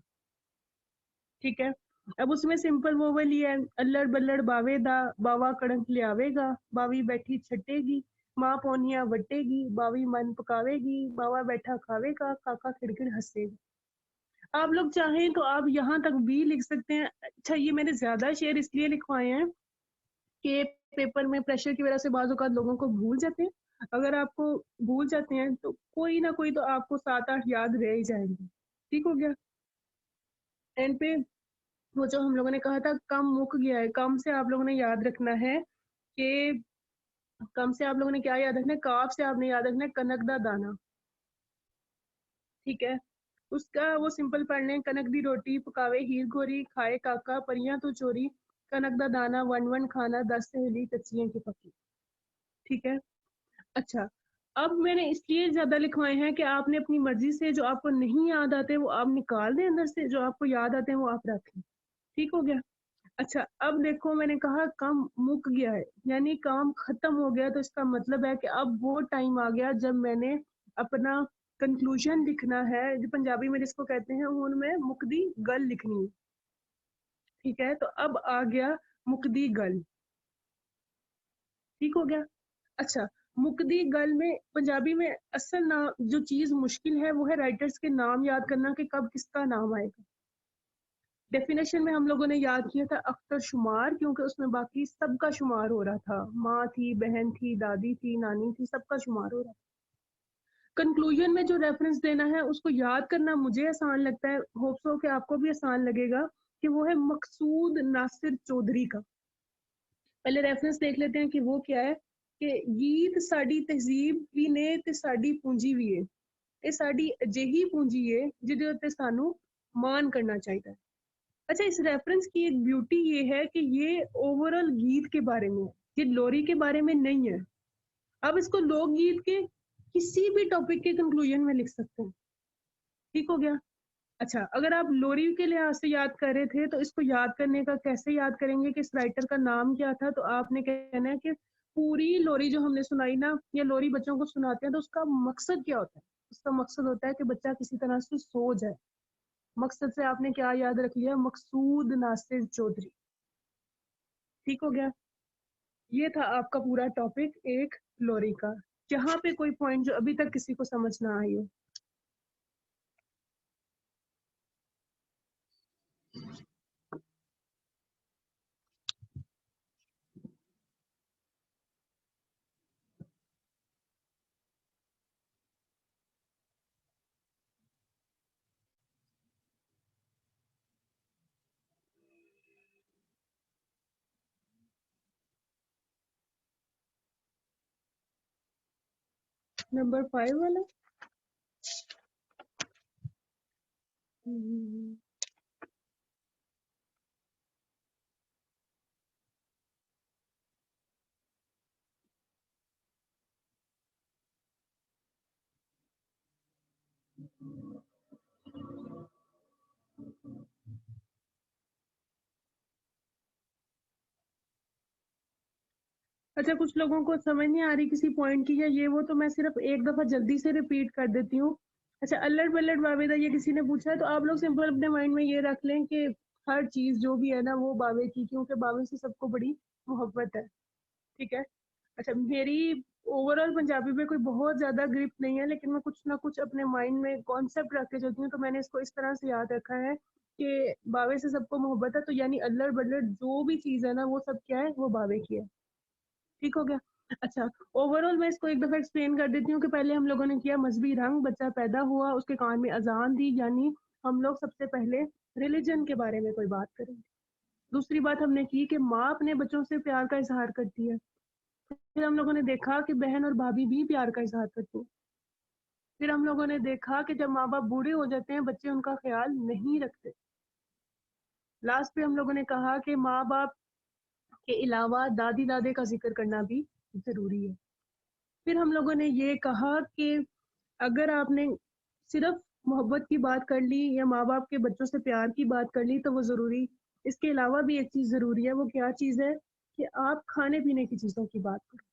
ठीक है। अब उसमें सिंपल वो वाली है, अल्लड़ बल्लड़ बावेदा बावा कड़क लियावेगा बावी बैठी छटेगी माँ पौनिया वटेगी बावी मन पकावेगी बावा बैठा खावेगा काका खिड़खिड़ हंसेगा। आप लोग चाहें तो आप यहाँ तक भी लिख सकते हैं। अच्छा, ये मैंने ज्यादा शेर इसलिए लिखवाए हैं कि पेपर में प्रेशर की वजह से बाज़ औक़ात लोगों को भूल जाते हैं। अगर आपको भूल जाते हैं तो कोई ना कोई तो आपको 7-8 याद रह ही जाएंगे। ठीक हो गया। एंड पे वो जो हम लोगों ने कहा था कम मुक गया है, कम से आप लोगों ने याद रखना है कि कम से आप लोगों ने क्या याद रखना है, काफ से आपने याद रखना है कनक दा दाना। ठीक है, उसका वो सिंपल पढ़ लें, कनक दी रोटी पकावे हीर गोरी खाए काका परियां तो चोरी कनक दा दाना वन वन खाना 10 सहेली कच्चियां की पकी। ठीक है। अच्छा, अब मैंने इसलिए ज़्यादा लिखवाए हैं कि आपने अपनी मर्ज़ी से जो आपको नहीं याद आते वो आप निकाल दें अंदर से, जो आपको याद आते हैं वो आप रखें। ठीक हो गया? अच्छा, अब देखो मैंने कहा काम मुक गया है, यानी काम खत्म हो गया, तो इसका मतलब है कि अब वो टाइम आ गया जब मैंने अपना कंक्लूजन लिखना है, जो पंजाबी में जिसको कहते हैं हुन में मुकदी गल लिखनी है। ठीक है, तो अब आ गया मुकदी गल। ठीक हो गया। अच्छा, मुकदी गल में पंजाबी में असल ना जो चीज़ मुश्किल है वो है राइटर्स के नाम याद करना कि कब किसका नाम आएगा। डेफिनेशन में हम लोगों ने याद किया था अख्तर शुमार, क्योंकि उसमें बाकी सबका शुमार हो रहा था, माँ थी, बहन थी, दादी थी, नानी थी, सबका शुमार हो रहा था। कंक्लूजन में जो रेफरेंस देना है उसको याद करना मुझे आसान लगता है, होप्स हो कि आपको भी आसान लगेगा, कि वो है मकसूद नासिर चौधरी का। पहले रेफरेंस देख लेते हैं कि वो क्या है, कि गीत साडी तहजीब भी ने ते साडी पूंजी भी है। ਇਹ ਸਾਡੀ ਅਜਿਹੀ ਪੂੰਜੀ ਹੈ ਜਿਹਦੇ ਉੱਤੇ ਸਾਨੂੰ ਮਾਣ करना चाहिए। अच्छा, इस रेफरेंस की एक ब्यूटी ये है कि ये ओवरऑल गीत के बारे में है, ये लोरी के बारे में नहीं है। अब इसको लोकगीत के किसी भी टॉपिक के कंक्लूजन में लिख सकते हैं। ठीक हो गया। अच्छा, अगर आप लोरी के लिहाज से याद कर रहे थे तो इसको याद करने का कैसे याद करेंगे कि इस राइटर का नाम क्या था, तो आपने कहना है कि पूरी लोरी जो हमने सुनाई ना, या लोरी बच्चों को सुनाते हैं, तो उसका मकसद क्या होता है? उसका मकसद होता है कि बच्चा किसी तरह से सो जाए। मकसद से आपने क्या याद रख लिया? मकसूद नासिर चौधरी। ठीक हो गया। ये था आपका पूरा टॉपिक एक लोरी का। यहाँ पे कोई पॉइंट जो अभी तक किसी को समझ ना आई हो? नंबर 5 वाला। अच्छा, कुछ लोगों को समझ नहीं आ रही किसी पॉइंट की या ये वो, तो मैं सिर्फ एक दफा जल्दी से रिपीट कर देती हूँ। अच्छा, अल्लड़ बल्लड़ बावेदा ये किसी ने पूछा है, तो आप लोग सिंपल अपने माइंड में ये रख लें कि हर चीज जो भी है ना वो बावे की, क्योंकि बावे से सबको बड़ी मोहब्बत है। ठीक है। अच्छा, मेरी ओवरऑल पंजाबी में कोई बहुत ज्यादा ग्रिप नहीं है, लेकिन मैं कुछ ना कुछ अपने माइंड में कॉन्सेप्ट रख के चलती हूँ, तो मैंने इसको इस तरह से याद रखा है कि बावे से सबको मोहब्बत है, तो यानी अल्लड़ बल्लड़ जो भी चीज है ना वो सब क्या है, वो बावे की है। ठीक हो गया। अच्छा, ओवरऑल मैं इसको एक दफा एक्सप्लेन कर देती हूँ कि पहले हम लोगों ने किया मजहबी रंग, बच्चा पैदा हुआ, उसके कान में अजान दी, यानी हम लोग सबसे पहले रिलीजन के बारे में कोई बात करेंगे। दूसरी बात हमने की कि माँ अपने बच्चों से प्यार का इजहार करती है। फिर हम लोगों ने देखा कि बहन और भाभी भी प्यार का इजहार करती है। फिर हम लोगों ने देखा कि जब माँ बाप बूढ़े हो जाते हैं बच्चे उनका ख्याल नहीं रखते। लास्ट पे हम लोगों ने कहा कि माँ बाप के अलावा दादी दादे का जिक्र करना भी जरूरी है। फिर हम लोगों ने ये कहा कि अगर आपने सिर्फ मोहब्बत की बात कर ली या माँ बाप के बच्चों से प्यार की बात कर ली तो वो ज़रूरी, इसके अलावा भी एक चीज़ ज़रूरी है। वो क्या चीज़ है? कि आप खाने पीने की चीज़ों की बात करो।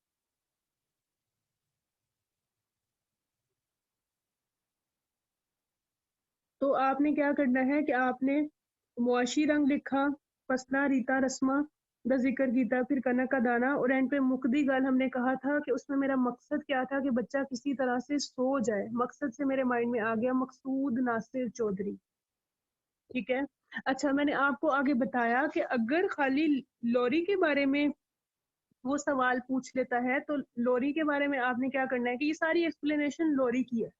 तो आपने क्या करना है कि आपने मुआशी रंग लिखा, फसना रीता रस्मा दा जिक्र कीता, फिर कनक का दाना, और एंड पे मुकदी गल हमने कहा था कि उसमें मेरा मकसद क्या था कि बच्चा किसी तरह से सो जाए। मकसद से मेरे माइंड में आ गया मकसूद नासिर चौधरी। ठीक है। अच्छा, मैंने आपको आगे बताया कि अगर खाली लोरी के बारे में वो सवाल पूछ लेता है तो लोरी के बारे में आपने क्या करना है कि ये सारी एक्सप्लेनेशन लोरी की है,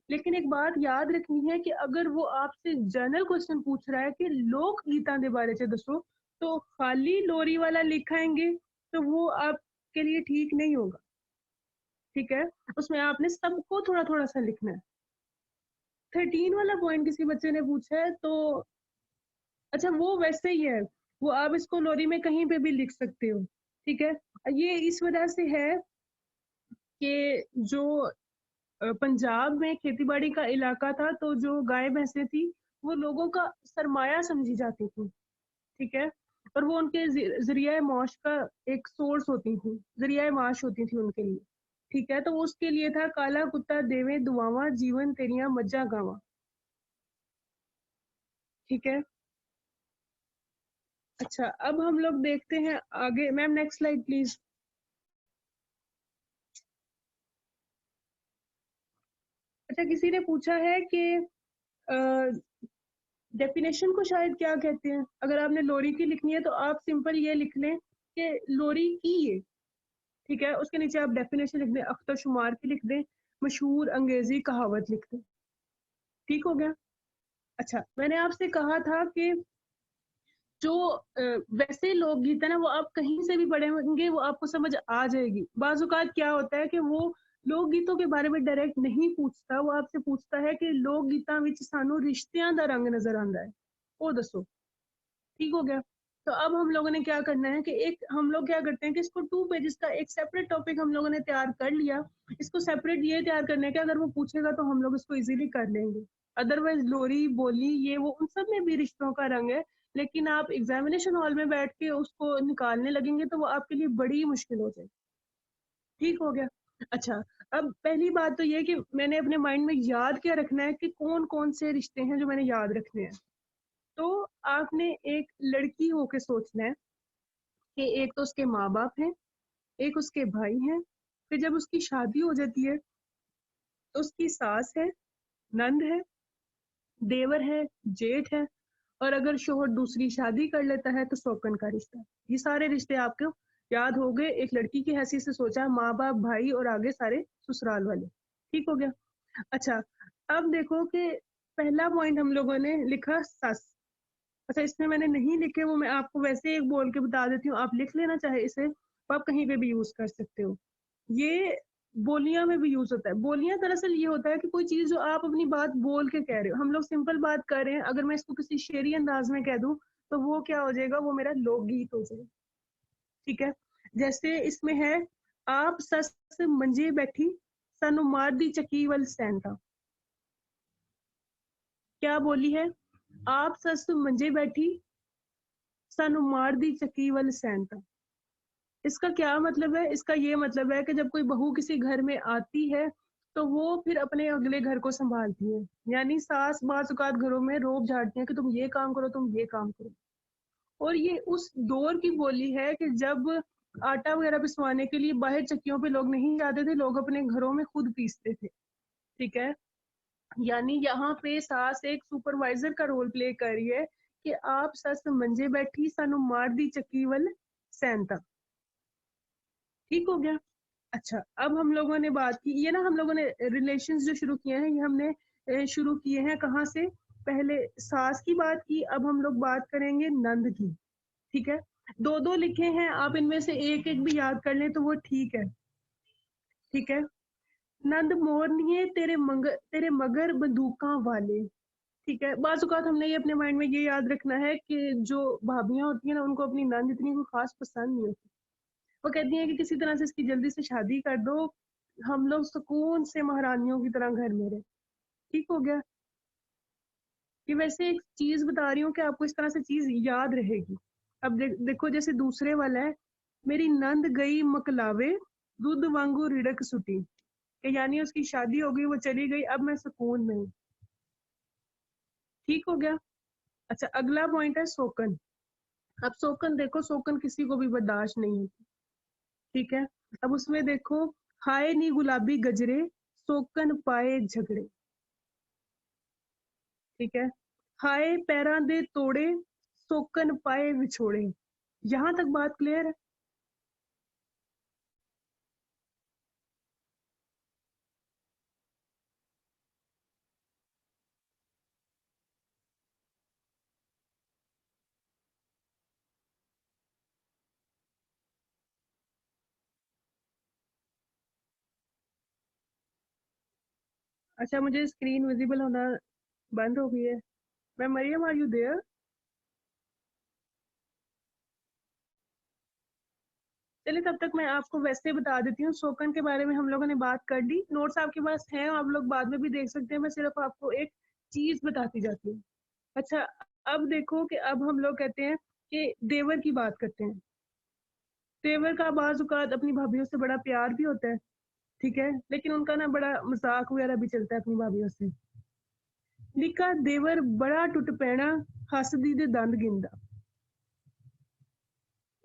लेकिन एक बात याद रखनी है कि अगर वो आपसे जनरल क्वेश्चन पूछ रहा है कि लोक गीता के बारे में दसो, तो खाली लोरी वाला लिखाएंगे तो वो आपके लिए ठीक नहीं होगा। ठीक है। उसमें आपने सबको थोड़ा थोड़ा सा लिखना है। 13 वाला पॉइंट किसी बच्चे ने पूछा है, तो अच्छा वो वैसे ही है, वो आप इसको लोरी में कहीं पे भी लिख सकते हो। ठीक है। ये इस वजह से है कि जो पंजाब में खेतीबाड़ी का इलाका था, तो जो गाय भैंसें थी वो लोगों का सरमाया समझी जाती थी। ठीक है। और वो उनके जरिया माश का एक सोर्स होती थी, जरिया माश होती थी उनके लिए। ठीक है। तो उसके लिए था काला कुत्ता देवे दुआवा जीवन तेरिया मज्जा गावा। ठीक है। अच्छा, अब हम लोग देखते हैं आगे। Ma'am next slide please. अच्छा, किसी ने पूछा है कि डेफिनेशन को शायद क्या कहते हैं। अगर आपने लोरी की लिखनी है तो आप सिंपल ये लिख लें कि लोरी की ये। ठीक है। उसके नीचे आप डेफिनेशन लिख दें, अख्तर शुमार की लिख दें, मशहूर अंग्रेजी कहावत लिख दें। ठीक हो गया। अच्छा, मैंने आपसे कहा था कि जो वैसे लोकगीत है ना वो आप कहीं से भी पढ़ेंगे वो आपको समझ आ जाएगी। बाजुकात क्या होता है कि वो लोकगीतों के बारे में डायरेक्ट नहीं पूछता, वो आपसे पूछता है कि लोकगीतां विच सानू रिश्तियां दा रंग नजर आंदा है, वो दसो। ठीक हो गया। तो अब हम लोगों ने क्या करना है कि एक हम लोग क्या करते हैं कि इसको 2 पेजेस का एक सेपरेट टॉपिक हम लोगों ने तैयार कर लिया। इसको सेपरेट ये तैयार करना है कि अगर वो पूछेगा तो हम लोग इसको इजीली कर लेंगे। अदरवाइज लोरी बोली ये वो उन सब में भी रिश्तों का रंग है, लेकिन आप एग्जामिनेशन हॉल में बैठ के उसको निकालने लगेंगे तो वो आपके लिए बड़ी मुश्किल हो जाएगी। ठीक हो गया। अच्छा, अब पहली बात तो ये कि मैंने अपने माइंड में याद क्या रखना है कि कौन कौन से रिश्ते हैं जो मैंने याद रखने हैं। तो आपने एक लड़की होके सोचना है कि एक तो उसके माँ बाप हैं, एक उसके भाई हैं, फिर जब उसकी शादी हो जाती है तो उसकी सास है, नंद है, देवर है, जेठ है, और अगर शोहर दूसरी शादी कर लेता है तो सौकन का रिश्ता। ये सारे रिश्ते आपको याद हो गए। एक लड़की की हैसियत से सोचा, माँ बाप, भाई और आगे सारे ससुराल वाले। ठीक हो गया। अच्छा, अब देखो कि पहला पॉइंट हम लोगों ने लिखा सस। अच्छा, इसमें मैंने नहीं लिखे, वो मैं आपको वैसे एक बोल के बता देती हूँ, आप लिख लेना चाहे इसे, तो आप कहीं पे भी यूज कर सकते हो। ये बोलियां में भी यूज होता है। बोलियां दरअसल ये होता है कि कोई चीज जो आप अपनी बात बोल के कह रहे हो, हम लोग सिंपल बात कर रहे हैं, अगर मैं इसको किसी शेरी अंदाज में कह दूं तो वो क्या हो जाएगा, वो मेरा लोकगीत हो जाएगा। ठीक है। जैसे इसमें है, आप सस मंजे बैठी सानू मार दी चकी वल सैंता। क्या बोली है? आप सस मंजे बैठी सानू मार दी चकी वल सैंता। इसका क्या मतलब है? इसका ये मतलब है कि जब कोई बहू किसी घर में आती है तो वो फिर अपने अगले घर को संभालती है। यानी सास बाज़ औक़ात घरों में रोब झाड़ती है कि तुम ये काम करो, तुम ये काम करो। और ये उस दौर की बोली है कि जब आटा वगैरह पिसवाने के लिए बाहर चक्कियों पे लोग नहीं जाते थे, लोग अपने घरों में खुद पीसते थे। ठीक है। यानी यहाँ पे सास एक सुपरवाइजर का रोल प्ले कर रही है कि आप सस मंजे बैठी सानू मार दी चक्की वल सैंता। ठीक हो गया। अच्छा, अब हम लोगों ने बात की, ये ना हम लोगों ने रिलेशंस जो शुरू किए हैं, ये हमने शुरू किए हैं कहाँ से? पहले सास की बात की, अब हम लोग बात करेंगे नंद की। ठीक है। दो दो लिखे हैं, आप इनमें से एक एक भी याद कर लें तो वो ठीक है। ठीक है। नंद मोरनिए तेरे मगर बंदूकां वाले। ठीक है। बाज़ औक़ात हमने ये अपने माइंड में ये याद रखना है कि जो भाभियां होती हैं ना, उनको अपनी नंद इतनी कोई खास पसंद नहीं होती। वो कहती हैं कि किसी तरह से इसकी जल्दी से शादी कर दो, हम लोग सुकून से महारानियों की तरह घर में रहे। ठीक हो गया। कि वैसे एक चीज बता रही हूँ कि आपको इस तरह से चीज याद रहेगी। अब देखो, जैसे दूसरे वाला है, मेरी नंद गई मकलावे दूध वांगू रिड़क सुटी, कि यानी उसकी शादी हो गई, वो चली गई, अब मैं सुकून में हूँ। ठीक हो गया। अच्छा, अगला पॉइंट है सोकन। अब सोकन देखो, सोकन किसी को भी बर्दाश्त नहीं होती। ठीक है। अब उसमें देखो, हाय नी गुलाबी गजरे सोकन पाए झगड़े। ठीक है। हाय पैरां दे तोड़े सोकन पाए विछोड़े। यहाँ तक बात क्लियर है? अच्छा, मुझे स्क्रीन विजिबल होना बंद हो गई है। मैं मरियम, आर यू देयर? चलिए, तब तक मैं आपको वैसे बता देती हूँ। शोकन के बारे में हम लोगों ने बात कर ली, नोट्स आपके पास हैं, आप लोग बाद में भी देख सकते हैं। मैं सिर्फ आपको एक चीज बताती जाती हूँ। अच्छा, अब देखो कि अब हम लोग कहते हैं कि देवर की बात करते हैं। देवर का बाज़ औक़ात अपनी भाभीयों से बड़ा प्यार भी होता है। ठीक है। लेकिन उनका ना बड़ा मजाक वगैरह भी चलता है अपनी भाभीयों से। लिखा, देवर बड़ा टुट पैना हसदी दे दंद गिनदा।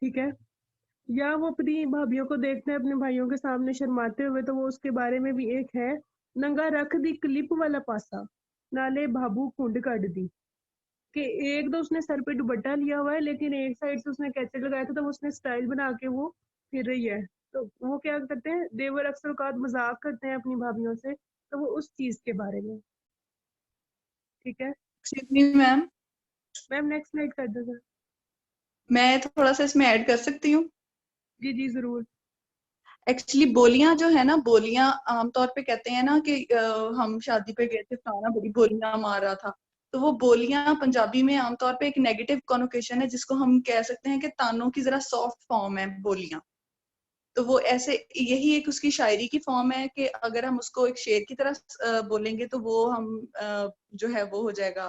ठीक है। या वो अपनी भाभीयों को देखते हैं अपने भाइयों के सामने शर्माते हुए, तो वो उसके बारे में भी एक है, नंगा रख दी क्लिप वाला पासा नाले भाभू कुंड काट दी। कि एक तो उसने सर पे दुपट्टा लिया हुआ है, लेकिन एक साइड से उसने कैचेट लगाया था, तो उसने स्टाइल बना के वो फिर रही है। तो वो क्या करते हैं, देवर अक्सर औकात मजाक करते हैं अपनी भाभीयों से, तो वो उस चीज के बारे में। ठीक है। मैम, मैम नेक्स्ट स्लाइड कर दो सर। मैं थोड़ा सा इसमें ऐड कर सकती हूँ? जी जी जरूर। एक्चुअली बोलियां जो है ना, बोलियां आमतौर पे कहते हैं ना कि हम शादी पे गए थे, फलाना बड़ी बोलियां मार रहा था, तो वो बोलियां पंजाबी में आमतौर पे एक नेगेटिव कॉनोटेशन है, जिसको हम कह सकते हैं कि तानों की जरा सॉफ्ट फॉर्म है बोलियां। तो वो ऐसे, यही एक उसकी शायरी की फॉर्म है कि अगर हम उसको एक शेर की तरह बोलेंगे तो वो हम जो है वो हो जाएगा,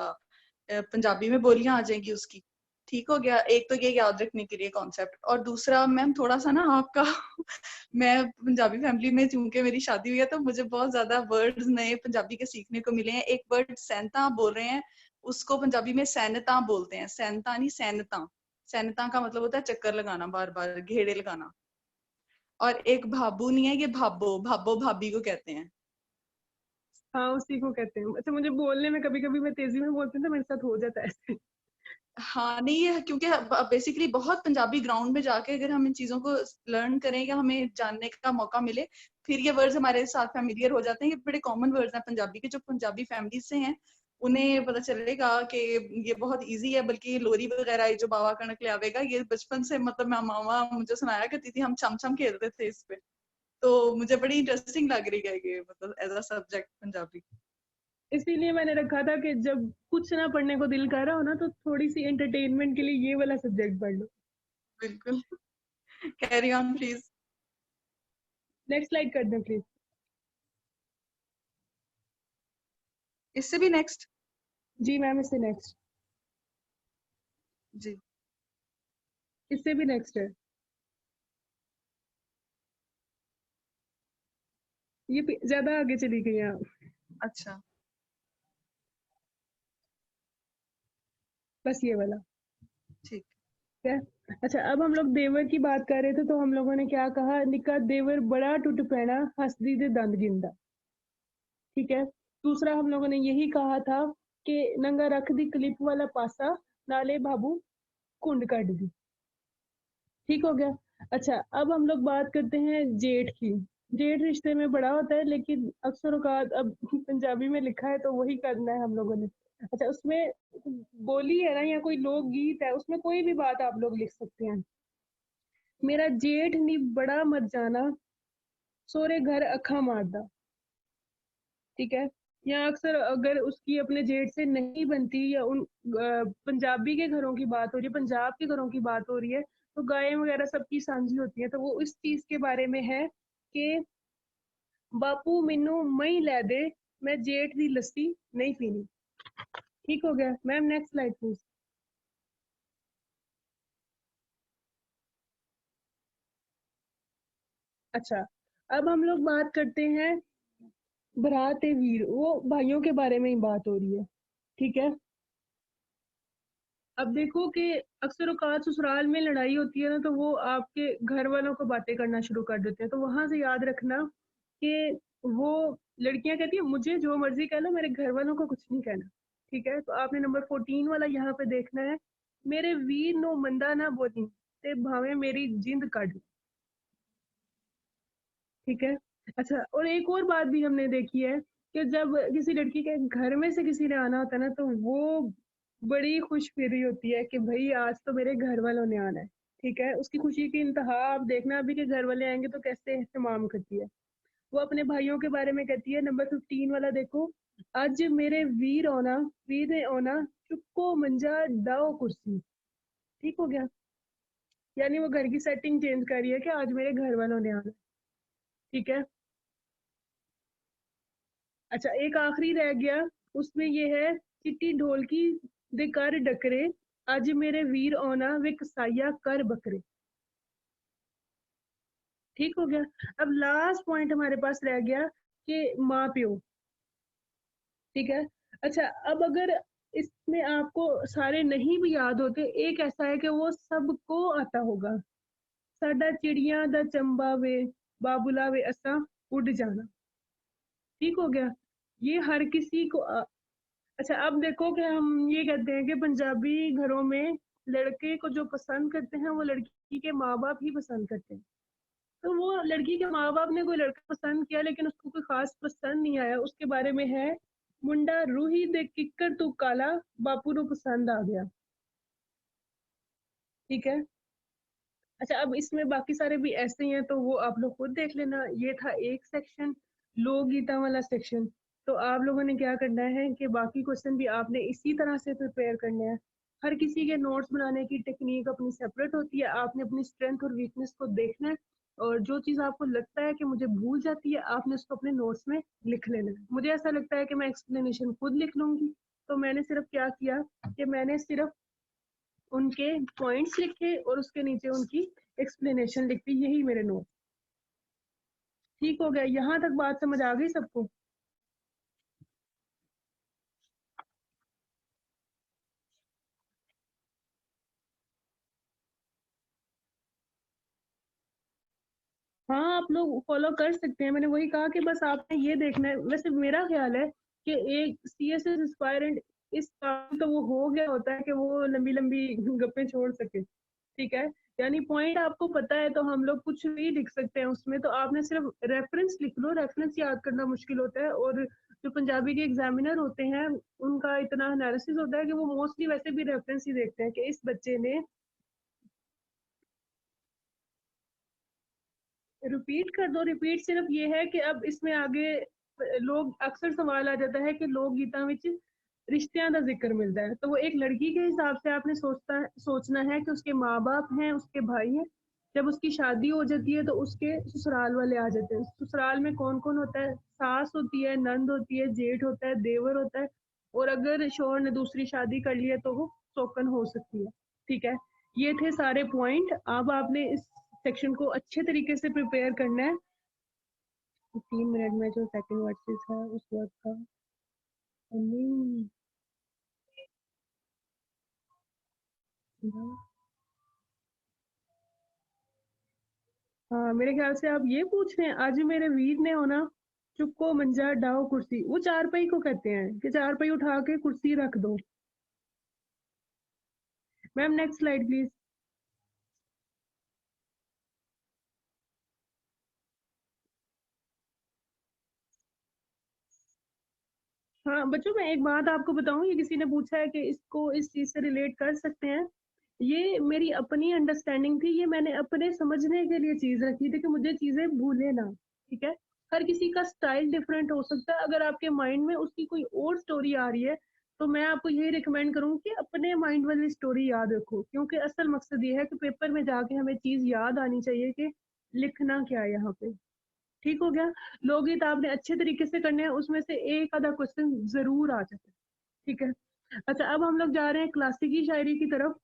पंजाबी में बोलियां आ जाएंगी उसकी। ठीक हो गया, एक तो ये याद रखने के लिए कॉन्सेप्ट। और दूसरा मैम थोड़ा सा ना आपका मैं पंजाबी फैमिली में चूंकि मेरी शादी हुई है, तो मुझे बहुत ज्यादा वर्ड्स नए पंजाबी के सीखने को मिले हैं। एक वर्ड सैनता बोल रहे हैं, उसको पंजाबी में सैनता बोलते हैं, सैनता नहीं सैनता। सैनता का मतलब होता है चक्कर लगाना, बार बार घेड़े लगाना। और एक भाबू नहीं है, ये भाबो, भाबो भाभी को कहते हैं। हाँ, उसी को कहते हैं। अच्छा, मुझे बोलने में कभी कभी मैं तेजी में बोलती हूँ तो मेरे साथ हो जाता है ऐसे। हाँ नहीं, ये क्योंकि बेसिकली बहुत पंजाबी ग्राउंड में जाके अगर हम इन चीजों को लर्न करें या हमें जानने का मौका मिले, फिर ये वर्ड्स हमारे साथ फैमिलियर हो जाते हैं। ये बड़े कॉमन वर्ड्स हैं पंजाबी के, जो पंजाबी फैमिली से हैं उन्हें पता चलेगा कि ये बहुत इजी है। बल्कि लोरी वगैरह जो बाबा कणक ले आवेगा, ये बचपन से मतलब मामा मुझे सुनाया करती थी, हम छम छम खेलते थे इस पे। तो मुझे बड़ी इंटरेस्टिंग लग रही है ये, मतलब एज अ सब्जेक्ट पंजाबी। इसीलिए मैंने रखा था कि जब कुछ ना पढ़ने को दिल कर रहा हो ना, तो थोड़ी सी एंटरटेनमेंट के लिए ये वाला सब्जेक्ट पढ़ लो। बिल्कुल। Carry on please. Next slide कर दो प्लीज। इससे भी नेक्स्ट। जी मैम, इससे नेक्स्ट। जी। इससे भी नेक्स्ट है। ये ज्यादा आगे चली गई आप। अच्छा। बस ये वाला। ठीक। क्या? अच्छा, अब हम लोग देवर की बात कर रहे थे, तो हम लोगों ने क्या कहा, निका देवर बड़ा टूट पैना, हंसदी दे दंद गिंदा। ठीक है। दूसरा हम लोगों ने यही कहा था कि नंगा रख दी क्लिप वाला पासा, नाले बाबू कुंड काट दी। ठीक हो गया। अच्छा, अब हम लोग बात करते हैं जेठ की। जेठ रिश्ते में बड़ा होता है, लेकिन अक्सर औकात अब पंजाबी में लिखा है तो वही करना है हम लोगों ने। अच्छा, उसमें बोली है ना या कोई लोकगीत है, उसमें कोई भी बात आप लोग लिख सकते हैं। मेरा जेठ नी बड़ा मत जाना, सोरे घर अखा मारदा। ठीक है। या अक्सर अगर उसकी अपने जेठ से नहीं बनती, या उन पंजाबी के घरों की बात हो रही है, पंजाब के घरों की बात हो रही है, तो गायें वगैरह सबकी साझी होती है, तो वो इस चीज के बारे में है कि बापू मैनू मई लै दे, मैं जेठ दी लस्सी नहीं पीनी। ठीक हो गया मैम, नेक्स्ट स्लाइड प्लीज। अच्छा, अब हम लोग बात करते हैं भरात ए वीर, वो भाइयों के बारे में ही बात हो रही है। ठीक है। अब देखो कि अक्सर औकात ससुराल में लड़ाई होती है ना, तो वो आपके घर वालों को बातें करना शुरू कर देते हैं, तो वहां से याद रखना कि वो लड़कियां कहती है मुझे जो मर्जी कह लो, मेरे घर वालों को कुछ नहीं कहना। ठीक है। तो आपने नंबर 14 वाला यहाँ पे देखना है, मेरे वीर नो मंदा ना बोली, ते भावे मेरी जिंद काट। ठीक है। अच्छा, और एक और बात भी हमने देखी है कि जब किसी लड़की के घर में से किसी ने आना होता है ना, तो वो बड़ी खुश फिरी होती है कि भाई आज तो मेरे घर वालों ने आना है। ठीक है। उसकी खुशी की इंतहा आप देखना अभी के घर वाले आएंगे तो कैसे एहतमाम करती है। वो अपने भाइयों के बारे में कहती है, नंबर 15 वाला देखो, आज मेरे वीर ने आना, चुपको मंजा दाओ कुर्सी। ठीक हो गया। यानी वो घर की सेटिंग चेंज कर रही है कि आज मेरे घर वालों ने आना। ठीक है। अच्छा, एक आखिरी रह गया, उसमें ये है, चिट्टी ढोलकी दे कर डकरे, आज मेरे वीर आना वे कसाइया कर बकरे। ठीक हो गया। अब लास्ट पॉइंट हमारे पास रह गया कि माँ प्यो। ठीक है। अच्छा, अब अगर इसमें आपको सारे नहीं भी याद होते, एक ऐसा है कि वो सबको आता होगा, साडा चिड़िया दा चंबा वे, बाबुला वे असा उड़ जाना। ठीक हो गया। ये हर किसी को अच्छा, अब देखो कि हम ये कहते हैं कि पंजाबी घरों में लड़के को जो पसंद करते हैं वो लड़की के माँ बाप ही पसंद करते हैं। तो वो लड़की के माँ बाप ने कोई लड़का पसंद किया, लेकिन उसको कोई खास पसंद नहीं आया, उसके बारे में है, मुंडा रूही दे किक्कर तू काला, बापू नु पसंद आ गया। ठीक है। अच्छा, अब इसमें बाकी सारे भी ऐसे ही हैं, तो वो आप लोग खुद देख लेना। ये था एक सेक्शन, लोक गीता वाला सेक्शन। तो आप लोगों ने क्या करना है कि बाकी क्वेश्चन भी आपने इसी तरह से प्रिपेयर करने हैं। हर किसी के नोट्स बनाने की टेक्निक अपनी सेपरेट होती है। आपने अपनी स्ट्रेंथ और वीकनेस को देखना है, और जो चीज़ आपको लगता है कि मुझे भूल जाती है, आपने उसको अपने नोट्स में लिख लेना है। मुझे ऐसा लगता है कि मैं एक्सप्लेनेशन खुद लिख लूंगी, तो मैंने सिर्फ क्या किया कि मैंने सिर्फ उनके पॉइंट्स लिखे और उसके नीचे उनकी एक्सप्लेनेशन लिख दी। यही मेरे नोट। ठीक हो गया? यहाँ तक बात समझ आ गई सबको? हाँ, आप लोग फॉलो कर सकते हैं। मैंने वही कहा कि बस आपने ये देखना है। वैसे मेरा ख्याल है कि एक सीएसएस एस्पायरेंट इस काम तो वो हो गया होता है कि वो लंबी लंबी गप्पे छोड़ सके। ठीक है, यानी पॉइंट आपको पता है तो हम लोग कुछ भी लिख सकते हैं उसमें। तो आपने सिर्फ रेफरेंस लिख लो। रेफरेंस याद करना मुश्किल होता है, और जो पंजाबी के एग्जामिनर होते हैं उनका इतना एनालिसिस होता है कि वो मोस्टली वैसे भी रेफरेंस ही देखते हैं कि इस बच्चे ने। रिपीट कर दो। रिपीट सिर्फ ये है कि अब इसमें आगे लोग अक्सर सवाल आ जाता है कि लोक गीता विच रिश्तियां का जिक्र मिलता है, तो वो एक लड़की के हिसाब से आपने सोचना है कि उसके माँ बाप हैं, उसके भाई हैं। जब उसकी शादी हो जाती है तो उसके ससुराल वाले आ जाते हैं। ससुराल में कौन कौन होता है? सास होती है, नंद होती है, जेठ होता है, देवर होता है, और अगर शोहर ने दूसरी शादी कर ली है तो वो सौकन हो सकती है। ठीक है, ये थे सारे पॉइंट। अब आपने इस सेक्शन को अच्छे तरीके से प्रिपेयर करना है। 3 मिनट में जो सेकंड वर्सेस है उस वर्ड का हाँ, मेरे ख्याल से आप ये पूछ रहे हैं, आज मेरे वीर ने होना चुपको मंजा डाओ कुर्सी। वो चारपाई को कहते हैं कि चारपाई उठा के कुर्सी रख दो। Ma'am next slide please. हाँ बच्चों, मैं एक बात आपको बताऊं, ये किसी ने पूछा है कि इसको इस चीज से रिलेट कर सकते हैं। ये मेरी अपनी अंडरस्टैंडिंग थी, ये मैंने अपने समझने के लिए चीज रखी थी कि मुझे चीजें भूले ना। ठीक है, हर किसी का स्टाइल डिफरेंट हो सकता है। अगर आपके माइंड में उसकी कोई और स्टोरी आ रही है, तो मैं आपको यही रिकमेंड करूंगी कि अपने माइंड वाली स्टोरी याद रखो, क्योंकि असल मकसद ये है कि पेपर में जाके हमें चीज याद आनी चाहिए कि लिखना क्या है यहाँ पे। ठीक हो गया? लोकगीत आपने अच्छे तरीके से करने हैं, उसमें से एक आधा क्वेश्चन जरूर आ जाता है। ठीक है, अच्छा अब हम लोग जा रहे हैं क्लासिकी शायरी की तरफ।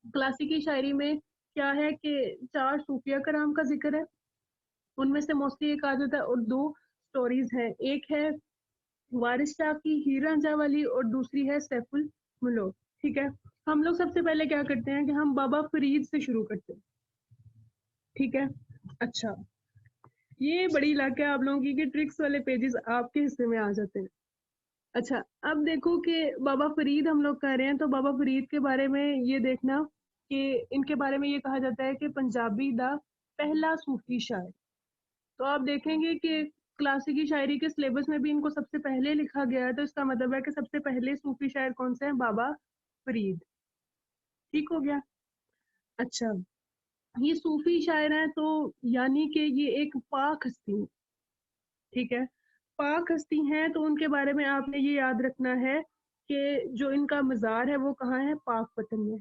क्लासिकी शायरी में क्या है कि 4 सूफिया कराम का जिक्र है। उनमें से मोस्टली एक आ जाता है, और 2 स्टोरीज हैं। एक है वारिस शाह की हीर रांझा वाली, और दूसरी है सैफुल मुलोक। ठीक है, हम लोग सबसे पहले क्या करते हैं कि हम बाबा फरीद से शुरू करते हैं। ठीक है, अच्छा ये बड़ी लाके आप लोगों की कि ट्रिक्स वाले पेजेस आपके हिस्से में आ जाते हैं। अच्छा, अब देखो कि बाबा फरीद हम लोग कह रहे हैं, तो बाबा फरीद के बारे में ये देखना कि इनके बारे में ये कहा जाता है कि पंजाबी दा पहला सूफी शायर। तो आप देखेंगे कि क्लासिकी शायरी के सिलेबस में भी इनको सबसे पहले लिखा गया है, तो इसका मतलब है कि सबसे पहले सूफी शायर कौन से हैं? बाबा फरीद। ठीक हो गया? अच्छा, ये सूफी शायर हैं, तो यानी कि ये एक पाक हस्ती हैं। ठीक है, पाक हस्ती हैं, तो उनके बारे में आपने ये याद रखना है कि जो इनका मज़ार है वो कहाँ है? पाकपतन में।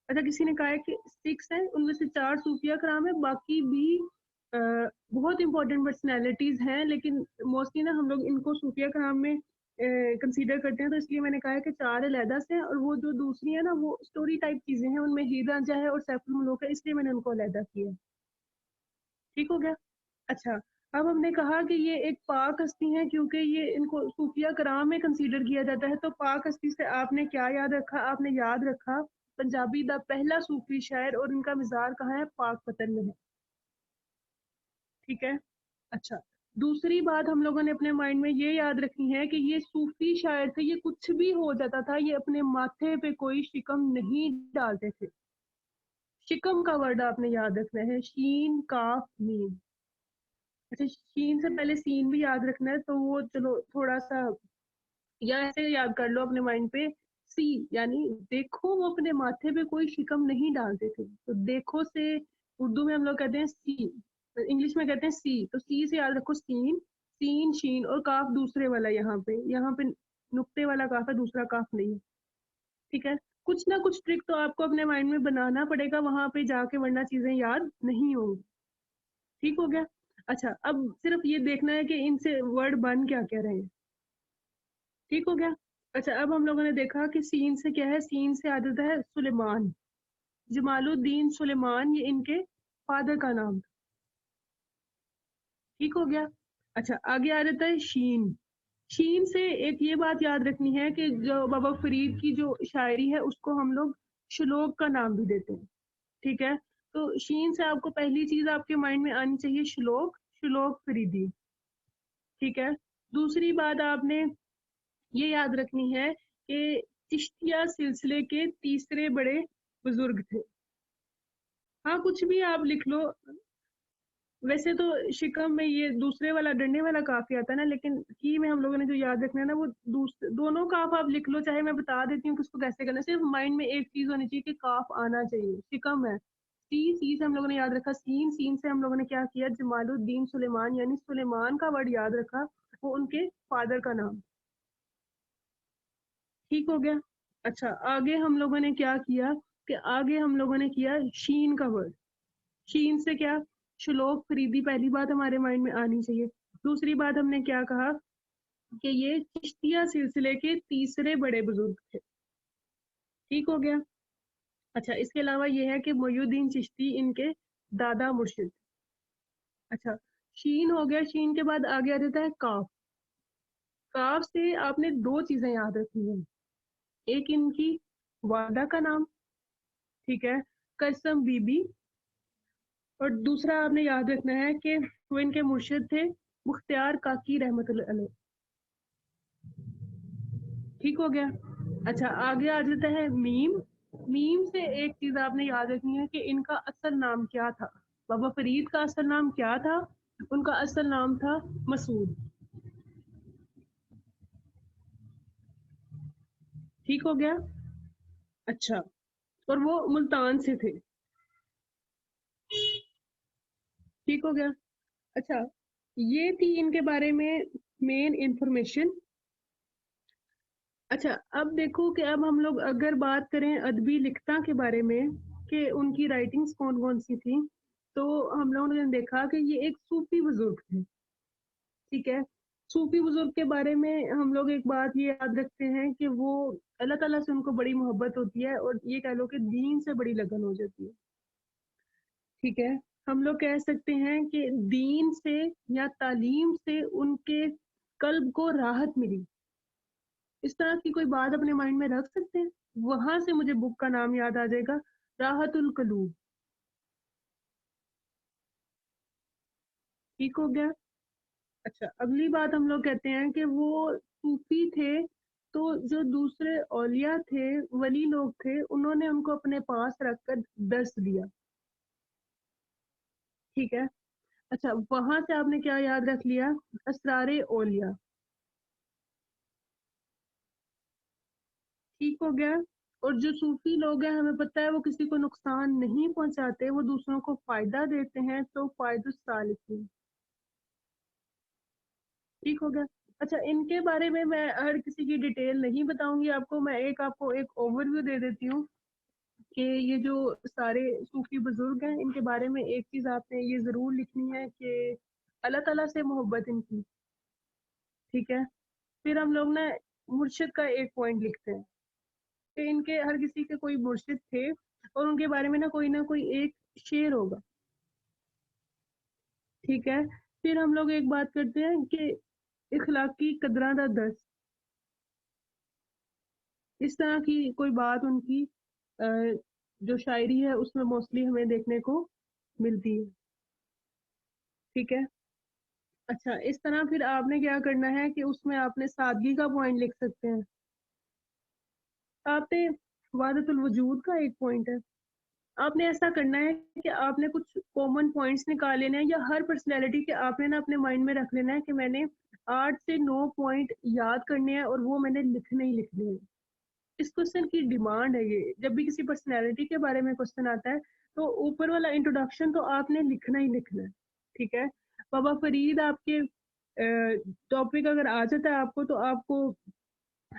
अच्छा, किसी ने कहा है कि 6 हैं, उनमें से 4 सूफिया कराम है, बाकी भी अ, बहुत इंपॉर्टेंट पर्सनैलिटीज हैं, लेकिन मोस्टली ना हम लोग इनको सूफिया कराम में कंसीडर करते हैं, तो इसलिए मैंने कहा है कि 4 अलहदा से हैं, और वो जो दूसरी है ना वो स्टोरी टाइप चीजें हैं, उनमें हीर रांझा है और सैफुल मुलोक है, इसलिए मैंने उनको अलहदा किया। ठीक हो गया? अच्छा, अब हमने कहा कि ये एक पाक हस्ती है, क्योंकि ये इनको सूफिया कराम में कंसीडर किया जाता है। तो पाक हस्ती से आपने क्या याद रखा? आपने याद रखा पंजाबी दा पहला सूफी शायर, और इनका मज़ार कहाँ है? पाकपतन में है। ठीक है, अच्छा दूसरी बात हम लोगों ने अपने माइंड में ये याद रखनी है कि ये सूफी शायर थे, ये कुछ भी हो जाता था, ये अपने माथे पे कोई शिकम नहीं डालते थे। शिकम का वर्ड आपने याद रखना है, शीन काफ मीम। अच्छा, शीन से पहले सीन भी याद रखना है, तो वो चलो थोड़ा सा या ऐसे याद कर लो अपने माइंड पे। सी यानी देखो वो अपने माथे पे कोई शिकम नहीं डालते थे। तो देखो से उर्दू में हम लोग कहते हैं सी, इंग्लिश में कहते हैं सी। तो सी से याद रखो सीन, सीन शीन और काफ दूसरे वाला, यहाँ पे नुक्ते वाला काफ है, दूसरा काफ नहीं है। ठीक है, कुछ ना कुछ ट्रिक तो आपको अपने माइंड में बनाना पड़ेगा वहां पे जाके, वरना चीजें याद नहीं होंगी। ठीक हो गया। अच्छा, अब सिर्फ ये देखना है कि इनसे वर्ड बन क्या क्या रहे हैं। ठीक हो गया। अच्छा, अब हम लोगों ने देखा कि सीन से क्या है, सीन से आ जाता है सुलेमान, जमालुद्दीन सुलेमान, ये इनके फादर का नाम। ठीक हो गया। अच्छा, आगे आ जाता है शीन। शीन से एक ये बात याद रखनी है कि जो बाबा फरीद की जो शायरी है उसको हम लोग श्लोक का नाम भी देते हैं। ठीक है, तो शीन से आपको पहली चीज आपके माइंड में आनी चाहिए श्लोक, श्लोक फरीदी। ठीक है, दूसरी बात आपने ये याद रखनी है कि चिश्तिया सिलसिले के तीसरे बड़े बुजुर्ग थे। हाँ, कुछ भी आप लिख लो, वैसे तो शिकम में ये दूसरे वाला डंडे वाला काफी आता है ना, लेकिन की में हम लोगों ने जो याद रखना है ना वो दोनों काफ आप लिख लो, चाहे मैं बता देती हूँ किसको कैसे करना है। सिर्फ माइंड में एक चीज होनी चाहिए कि काफ आना चाहिए। शिकम है सी, सी से हम लोगों ने याद रखा सीन, सीन से हम लोगों ने क्या किया, जमालुद्दीन सुलेमान यानी सुलेमान का वर्ड याद रखा, वो उनके फादर का नाम। ठीक हो गया। अच्छा, आगे हम लोगों ने क्या किया कि आगे हम लोगों ने किया शीन का वर्ड। शीन से क्या, श्लोक फरीदी, पहली बात हमारे माइंड में आनी चाहिए। दूसरी बात हमने क्या कहा कि ये चिश्तिया सिलसिले के तीसरे बड़े बुजुर्ग थे। ठीक हो गया। अच्छा, इसके अलावा ये है कि मोयुद्दीन चिश्ती इनके दादा मुर्शिद। अच्छा, शीन हो गया। शीन के बाद आगे आ जाता है काफ। काफ से आपने दो चीजें याद रखनी है, एक इनकी वादा का नाम, ठीक है, कसम बीबी, और दूसरा आपने याद रखना है कि वो इनके मुर्शिद थे मुख्तियार काकी रहमतुल्लाह अलैह। ठीक हो गया। अच्छा, आगे आ जाता है मीम। मीम से एक चीज आपने याद रखनी है कि इनका असल नाम क्या था। बाबा फरीद का असल नाम क्या था, उनका असल नाम था मसूद। ठीक हो गया। अच्छा, और वो मुल्तान से थे। ठीक हो गया। अच्छा, ये थी इनके बारे में मेन इंफॉर्मेशन। अच्छा, अब देखो कि अब हम लोग अगर बात करें अदबी लिखता के बारे में कि उनकी राइटिंग्स कौन कौन सी थी, तो हम लोगों ने देखा कि ये एक सूफी बुजुर्ग थे। ठीक है, सूफी बुजुर्ग के बारे में हम लोग एक बात ये याद रखते हैं कि वो अल्लाह ताला से उनको बड़ी मोहब्बत होती है, और ये कह लो कि दीन से बड़ी लगन हो जाती है। ठीक है, हम लोग कह सकते हैं कि दीन से या तालीम से उनके कल्ब को राहत मिली। इस तरह की कोई बात अपने माइंड में रख सकते हैं, वहां से मुझे बुक का नाम याद आ जाएगा, राहतुल कलूब। ठीक हो गया। अच्छा, अगली बात हम लोग कहते हैं कि वो सूफी थे, तो जो दूसरे औलिया थे, वली लोग थे, उन्होंने उनको अपने पास रखकर दर्स दिया। ठीक है। अच्छा, वहां से आपने क्या याद रख लिया, असरारे औलिया। ठीक हो गया। और जो सूफी लोग हैं हमें पता है वो किसी को नुकसान नहीं पहुंचाते, वो दूसरों को फायदा देते हैं, तो फायदुस सालिकीन। ठीक हो गया। अच्छा, इनके बारे में मैं हर किसी की डिटेल नहीं बताऊंगी आपको, मैं आपको एक ओवरव्यू दे देती हूँ कि ये जो सारे सूफी बुजुर्ग हैं इनके बारे में एक चीज आपने ये जरूर लिखनी है कि अल्लाह ताला से मोहब्बत इनकी। ठीक है, फिर हम लोग ना मुर्शिद का एक पॉइंट लिखते हैं कि इनके हर किसी के कोई मुर्शिद थे, और उनके बारे में ना कोई एक शेर होगा। ठीक है, फिर हम लोग एक बात करते हैं कि इखलाकी कदरां दा दस, इस तरह की कोई बात उनकी अ, जो शायरी है उसमें मोस्टली हमें देखने को मिलती है। ठीक है। अच्छा, इस तरह फिर आपने क्या करना है कि उसमें आपने सादगी का पॉइंट लिख सकते हैं। आपने वादतुल वजूद का एक पॉइंट है। आपने ऐसा करना है कि आपने कुछ कॉमन पॉइंट्स निकाल लेने हैं, या हर पर्सनैलिटी के आपने ना अपने माइंड में रख लेना है कि मैंने 8 से 9 पॉइंट याद करने हैं और वो मैंने लिखने ही लिखने हैं। इस क्वेश्चन की डिमांड है ये। जब भी किसी पर्सनैलिटी के बारे में क्वेश्चन आता है तो ऊपर वाला इंट्रोडक्शन तो आपने लिखना ही लिखना है, ठीक है। बाबा फरीद आपके टॉपिक अगर आ जाता है आपको, तो आपको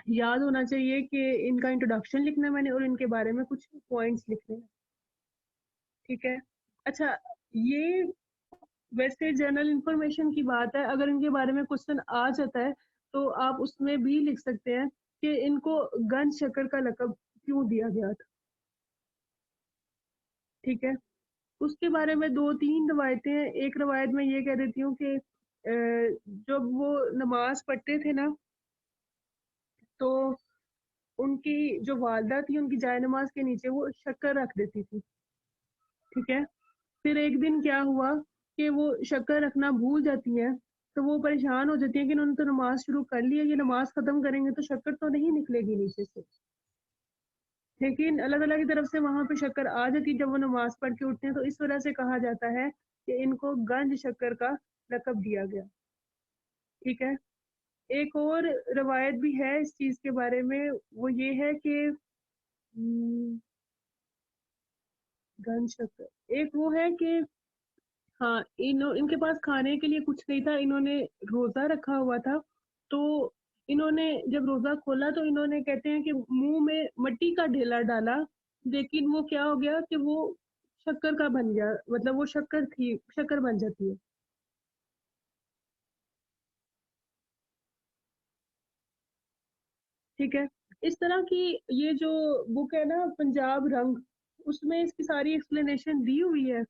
याद होना चाहिए कि इनका इंट्रोडक्शन लिखना है मैंने और इनके बारे में कुछ पॉइंट्स लिखने हैं, ठीक है। अच्छा, ये वैसे जनरल इंफॉर्मेशन की बात है। अगर इनके बारे में क्वेश्चन आ जाता है तो आप उसमें भी लिख सकते हैं कि इनको गंज शक्कर का लक़ब क्यों दिया गया था, ठीक है। उसके बारे में 2-3 रवायतें हैं। एक रवायत में ये कह देती हूँ कि जब वो नमाज पढ़ते थे ना, तो उनकी जो वालदा थी, उनकी जाय नमाज के नीचे वो शक्कर रख देती थी, ठीक है। फिर एक दिन क्या हुआ कि वो शक्कर रखना भूल जाती हैं, तो वो परेशान हो जाती हैं कि इन्होंने तो नमाज शुरू कर ली है, ये नमाज खत्म करेंगे तो शक्कर तो नहीं निकलेगी नीचे से। लेकिन अल्लाह ताला की तरफ से वहाँ पे शक्कर आ जाती है जब वो नमाज पढ़ के उठते हैं, तो इस वजह से कहा जाता है कि इनको गंज शक्कर का लक़ब दिया गया, ठीक है। एक और रवायत भी है इस चीज़ के बारे में, वो ये है कि गंज शक्कर एक वो है कि हाँ, इनके पास खाने के लिए कुछ नहीं था, इन्होंने रोज़ा रखा हुआ था, तो इन्होंने जब रोज़ा खोला तो इन्होंने कहते हैं कि मुँह में मिट्टी का ढेला डाला, लेकिन वो क्या हो गया कि वो शक्कर का बन गया, मतलब वो शक्कर बन जाती है। ठीक है? इस तरह की ये जो बुक है ना पंजाब रंग, उसमें इसकी सारी एक्सप्लेनेशन दी हुई है।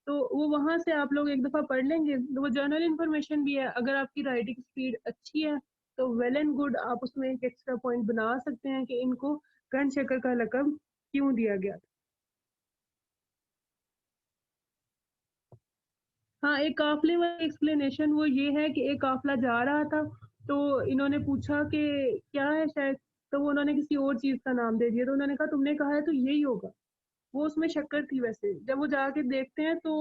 तो वो वहाँ से आप लोग एक दफ़ा पढ़ लेंगे, तो वो जर्नल इन्फॉर्मेशन भी है। अगर आपकी राइटिंग स्पीड अच्छी है, तो वेल एंड गुड, आप उसमें एक एक्स्ट्रा पॉइंट बना सकते हैं कि इनको गन शेकर का लक़ब क्यों दिया गया। हाँ, एक काफ़िले वाली एक्सप्लेनेशन वो ये है कि एक काफ़िला जा रहा था, तो इन्होंने पूछा कि क्या है शायद, तो वो उन्होंने किसी और चीज़ का नाम दे दिया, तो उन्होंने कहा तुमने कहा है तो यही होगा। वो उसमें शक्कर थी वैसे। जब वो जाके देखते हैं तो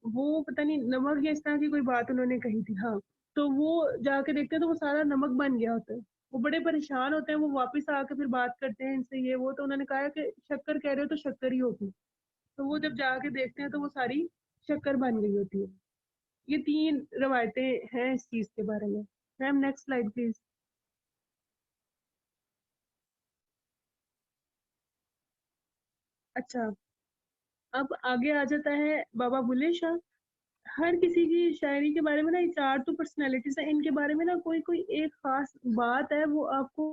वो पता नहीं नमक या इस तरह की कोई बात उन्होंने कही थी, हाँ। तो वो जाके देखते हैं तो वो सारा नमक बन गया होता है। वो बड़े परेशान होते हैं, वो वापस आके फिर बात करते हैं इनसे ये वो, तो उन्होंने कहा है कि शक्कर कह रहे हो तो शक्कर ही होगी। तो वो जब जाके देखते हैं तो वो सारी शक्कर बन गई होती है। ये 3 रवायतें हैं इस चीज़ के बारे में। Ma'am next slide please. अच्छा, अब आगे आ जाता है बाबा बुल्ले शाह। हर किसी की शायरी के बारे में ना ये 4 तो पर्सनैलिटीज़ हैं, इनके बारे में ना कोई-कोई एक ख़ास बात है वो आपको,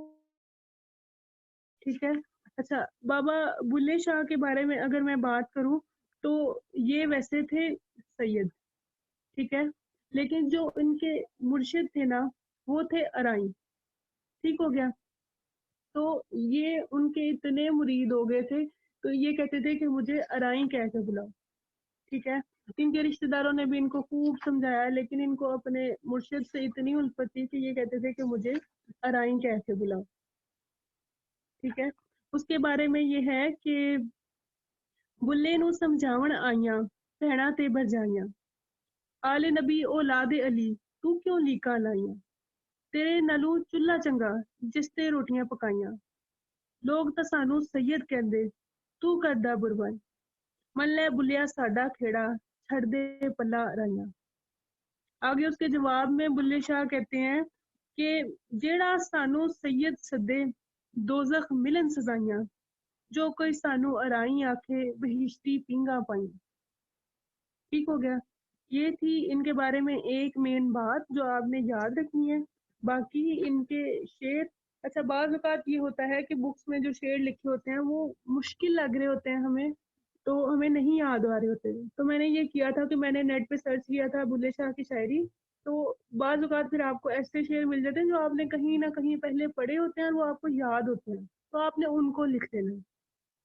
ठीक है? अच्छा, बाबा बुल्ले शाह के बारे में अगर मैं बात करूँ तो ये वैसे थे सैयद, ठीक है? लेकिन जो इनके मुर्शिद थे ना, वो थे अराई, ठीक हो गया? तो ये उनके इतने मुरीद हो गए थे, तो ये कहते थे कि मुझे अराई कह के बुलाओ, ठीक है? इनके रिश्तेदारों ने भी इनको खूब समझाया, लेकिन इनको अपने मुर्शिद से इतनी उल्फत थी कि ये कहते थे कि मुझे अराई कह के बुलाओ, ठीक है? उसके बारे में ये है कि बुल्ले नू समझावण आईयां भैणां ते भरजाइयां, आले नबी औलादे अली तू क्यों लीकां लाईयां, तेरे नालों चुल्हा चंगा जिस ते रोटियां पकाईयां, लोग तां सानू सैयद कहंदे तू करदा बुरबन, मन लै बुल्लिया साडा खेड़ा छड़ दे पल्ला राइयां। आगे उसके जवाब में बुल्ले शाह कहते हैं कि जेड़ा सानू सैयद सदे दोजख मिलन सजाइयां, जो कोई सानू अराई आखे बहिश्ती पींगा पाई, ठीक हो गया। ये थी इनके बारे में एक मेन बात जो आपने याद रखनी है। बाकी इनके शेर, अच्छा बाज़ औक़ात ये होता है कि बुक्स में जो शेर लिखे होते हैं वो मुश्किल लग रहे होते हैं हमें, तो हमें नहीं याद आ रहे होते। तो मैंने ये किया था कि मैंने नेट पे सर्च किया था बुल्ले शाह की शायरी, तो बाज़ औक़ात फिर आपको ऐसे शेर मिल जाते हैं जो आपने कहीं न कहीं पहले पढ़े होते हैं और वो आपको याद होते हैं, तो आपने उनको लिख देना है।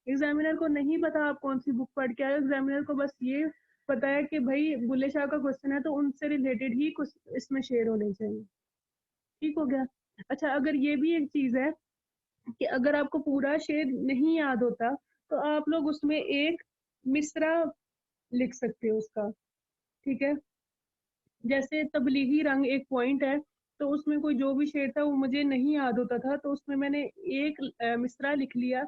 एग्जामिनर को नहीं पता आप कौन सी बुक पढ़ के आए हो, एग्जामिनर को बस ये पता है कि भाई बुल्ले शाह का क्वेश्चन है तो उनसे रिलेटेड ही कुछ इसमें शेयर होने चाहिए, ठीक हो गया। अच्छा, अगर ये भी एक चीज़ है कि अगर आपको पूरा शेर नहीं याद होता तो आप लोग उसमें एक मिसरा लिख सकते हो उसका, ठीक है। जैसे तबलीगी रंग एक पॉइंट है, तो उसमें कोई जो भी शेर था वो मुझे नहीं याद होता था, तो उसमें मैंने एक मिसरा लिख लिया,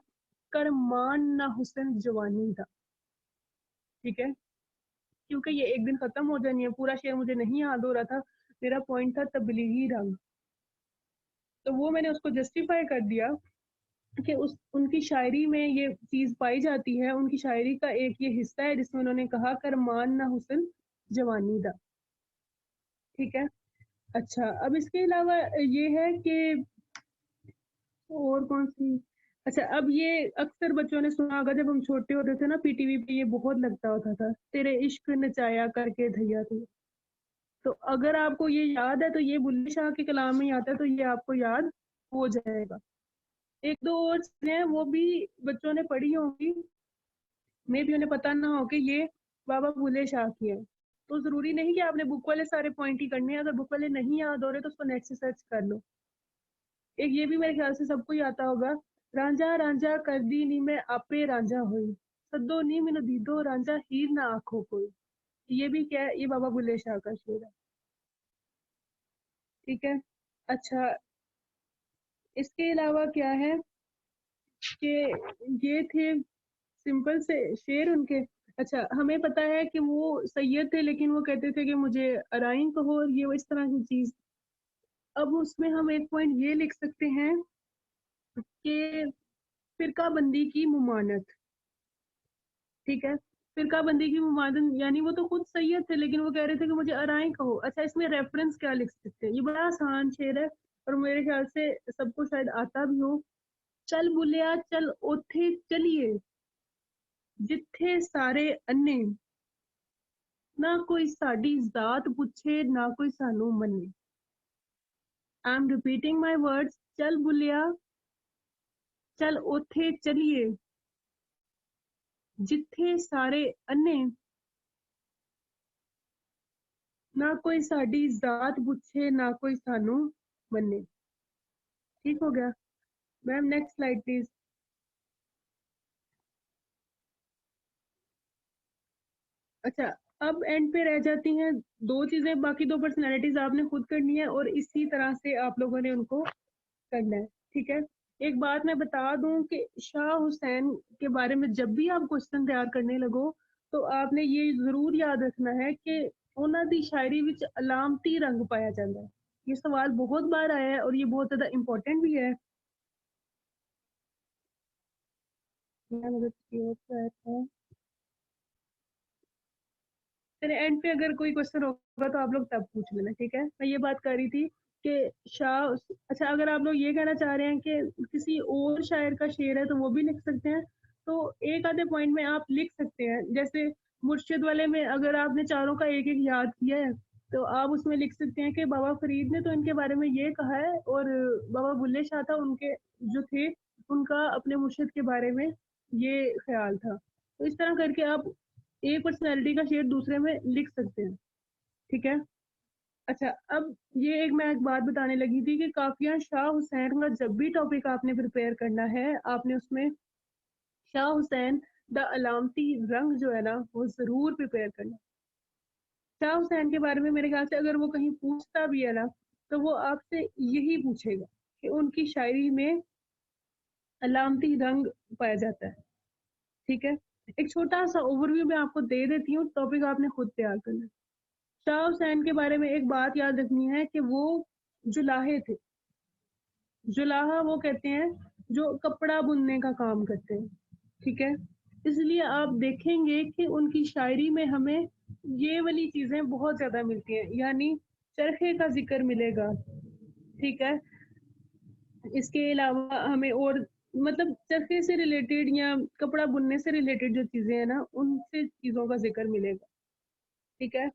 करमान ना हुस्न जवानी था। ठीक है, क्योंकि ये एक दिन खत्म हो जानी है, पूरा शेर मुझे नहीं याद हो रहा था, मेरा पॉइंट था तबलीगी रंग, तो वो मैंने उसको जस्टिफाई कर दिया कि उस उनकी शायरी में ये चीज पाई जाती है, उनकी शायरी का एक ये हिस्सा है जिसमें उन्होंने कहा करमान ना हुस्न जवानी दा। ठीक है, अच्छा अब इसके अलावा ये है कि और कौन सी, अच्छा अब ये अक्सर बच्चों ने सुना होगा, जब हम छोटे होते थे ना पीटीवी पे ये बहुत लगता होता था, तेरे इश्क नचाया करके धैया तू। तो अगर आपको ये याद है तो ये बुल्ले शाह के कलाम में ही आता है, तो ये आपको याद हो जाएगा। एक दो और चीजें हैं वो भी बच्चों ने पढ़ी होंगी, मे भी उन्हें पता ना हो कि ये बाबा बुल्ले शाह की है। तो जरूरी नहीं कि आपने बुक वाले सारे पॉइंट ही करने हैं, अगर बुक वाले नहीं याद हो रहे तो उसको नेट से सर्च कर लो। एक ये भी मेरे ख्याल से सबको ही आता होगा, रांझा रांझा कर दी नी मैं आपे रांझा हुई, सद्दो नी मैनू दीदो रांझा हीर ना आखो कोई। ये भी क्या है, ये बाबा बुल्ले शाह का शेर है। ठीक है, अच्छा इसके अलावा क्या है कि ये थे सिंपल से शेर उनके। अच्छा हमें पता है कि वो सैयद थे, लेकिन वो कहते थे कि मुझे अराइन कहो, और ये वो इस तरह की चीज। अब उसमें हम एक पॉइंट ये लिख सकते हैं कि फिरका बंदी की मुमानत। ठीक है, फिरका बंदी की मुमानत यानी वो तो खुद सैयद थे, लेकिन वो कह रहे थे कि मुझे अराइन कहो। अच्छा इसमें रेफरेंस क्या लिख सकते हैं, ये बड़ा आसान शेर है और मेरे ख्याल से सबको शायद आता भी हो। चल बुलिया चल ओथे चलिए, जिथे सारे अन्ने, ना कोई साडी जात पूछे ना कोई सानू मन्ने। I am repeating my words, चल बुलिया चल ओथे चलिए, जिथे सारे अन्ने, ना कोई साडी जात पूछे ना कोई सानू मन्ने। ठीक हो गया मैम, नेक्स्ट स्लाइड प्लीज। अच्छा अब एंड पे रह जाती हैं दो चीजें, बाकी दो पर्सनैलिटीज आपने खुद करनी है और इसी तरह से आप लोगों ने उनको करना है। ठीक है, एक बात मैं बता दूं कि शाह हुसैन के बारे में जब भी आप क्वेश्चन तैयार करने लगो तो आपने ये जरूर याद रखना है कि उन्हां दी शायरी विच अलामती रंग पाया जाता है। ये सवाल बहुत बार आया है और ये बहुत ज्यादा इंपॉर्टेंट भी है। फिर एंड पे अगर कोई क्वेश्चन होगा तो आप लोग तब पूछ लेना। ठीक है, मैं ये बात कर रही थी कि शाह, अच्छा अगर आप लोग ये कहना चाह रहे हैं कि किसी और शायर का शेर है तो वो भी लिख सकते हैं, तो एक आधे पॉइंट में आप लिख सकते हैं। जैसे मुर्शिद वाले में अगर आपने चारों का एक एक याद किया है तो आप उसमें लिख सकते हैं कि बाबा फरीद ने तो इनके बारे में ये कहा है, और बाबा बुल्ले शाह था उनके जो थे, उनका अपने मुर्शिद के बारे में ये ख्याल था। तो इस तरह करके आप एक पर्सनैलिटी का शेर दूसरे में लिख सकते हैं। ठीक है, अच्छा अब ये एक मैं एक बात बताने लगी थी कि काफिया शाह हुसैन का जब भी टॉपिक आपने प्रिपेयर करना है, आपने उसमें शाह हुसैन द अलामती रंग जो है ना वो जरूर प्रिपेयर करना। शाह हुसैन के बारे में मेरे ख्याल से अगर वो कहीं पूछता भी है ना तो वो आपसे यही पूछेगा कि उनकी शायरी में अलामती रंग पाया जाता है। ठीक है, एक छोटा सा ओवरव्यू मैं आपको दे देती हूँ, टॉपिक आपने खुद तैयार करना है। शाह हुसैन के बारे में एक बात याद रखनी है कि वो जुलाहे थे। जुलाहा वो कहते हैं जो कपड़ा बुनने का काम करते हैं। ठीक है, इसलिए आप देखेंगे कि उनकी शायरी में हमें ये वाली चीजें बहुत ज्यादा मिलती हैं, यानी चरखे का जिक्र मिलेगा। ठीक है, इसके अलावा हमें और मतलब चरखे से रिलेटेड या कपड़ा बुनने से रिलेटेड जो चीजें हैं ना उनसे चीजों का जिक्र मिलेगा। ठीक है,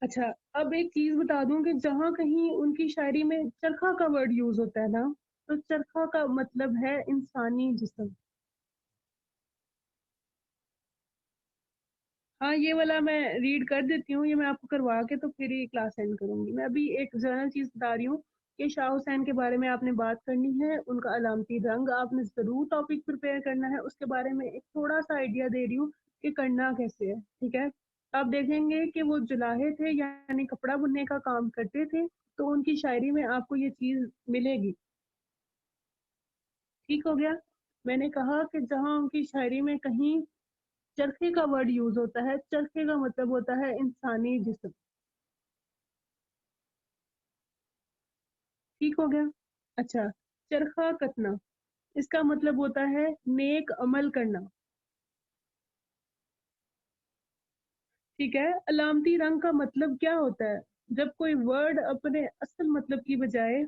अच्छा अब एक चीज बता दूं कि जहाँ कहीं उनकी शायरी में चरखा का वर्ड यूज होता है ना, तो चरखा का मतलब है इंसानी जिस्म। हाँ ये वाला मैं रीड कर देती हूँ, ये मैं आपको करवा के तो फिर ही क्लास एंड करूंगी। मैं अभी एक जनरल चीज बता रही हूँ कि शाह हुसैन के बारे में आपने बात करनी है, उनका अलामती रंग आपने जरूर टॉपिक प्रिपेयर करना है, उसके बारे में एक थोड़ा सा आइडिया दे रही हूँ कि करना कैसे है। ठीक है, आप देखेंगे कि वो जुलाहे थे यानी कपड़ा बुनने का काम करते थे, तो उनकी शायरी में आपको ये चीज मिलेगी। ठीक हो गया। मैंने कहा कि जहाँ उनकी शायरी में कहीं चरखे का वर्ड यूज होता है, चरखे का मतलब होता है इंसानी जिस्म। ठीक हो गया। अच्छा, चरखा कतना, इसका मतलब होता है नेक अमल करना। ठीक है। अलामती रंग का मतलब क्या होता है? जब कोई वर्ड अपने असल मतलब की बजाय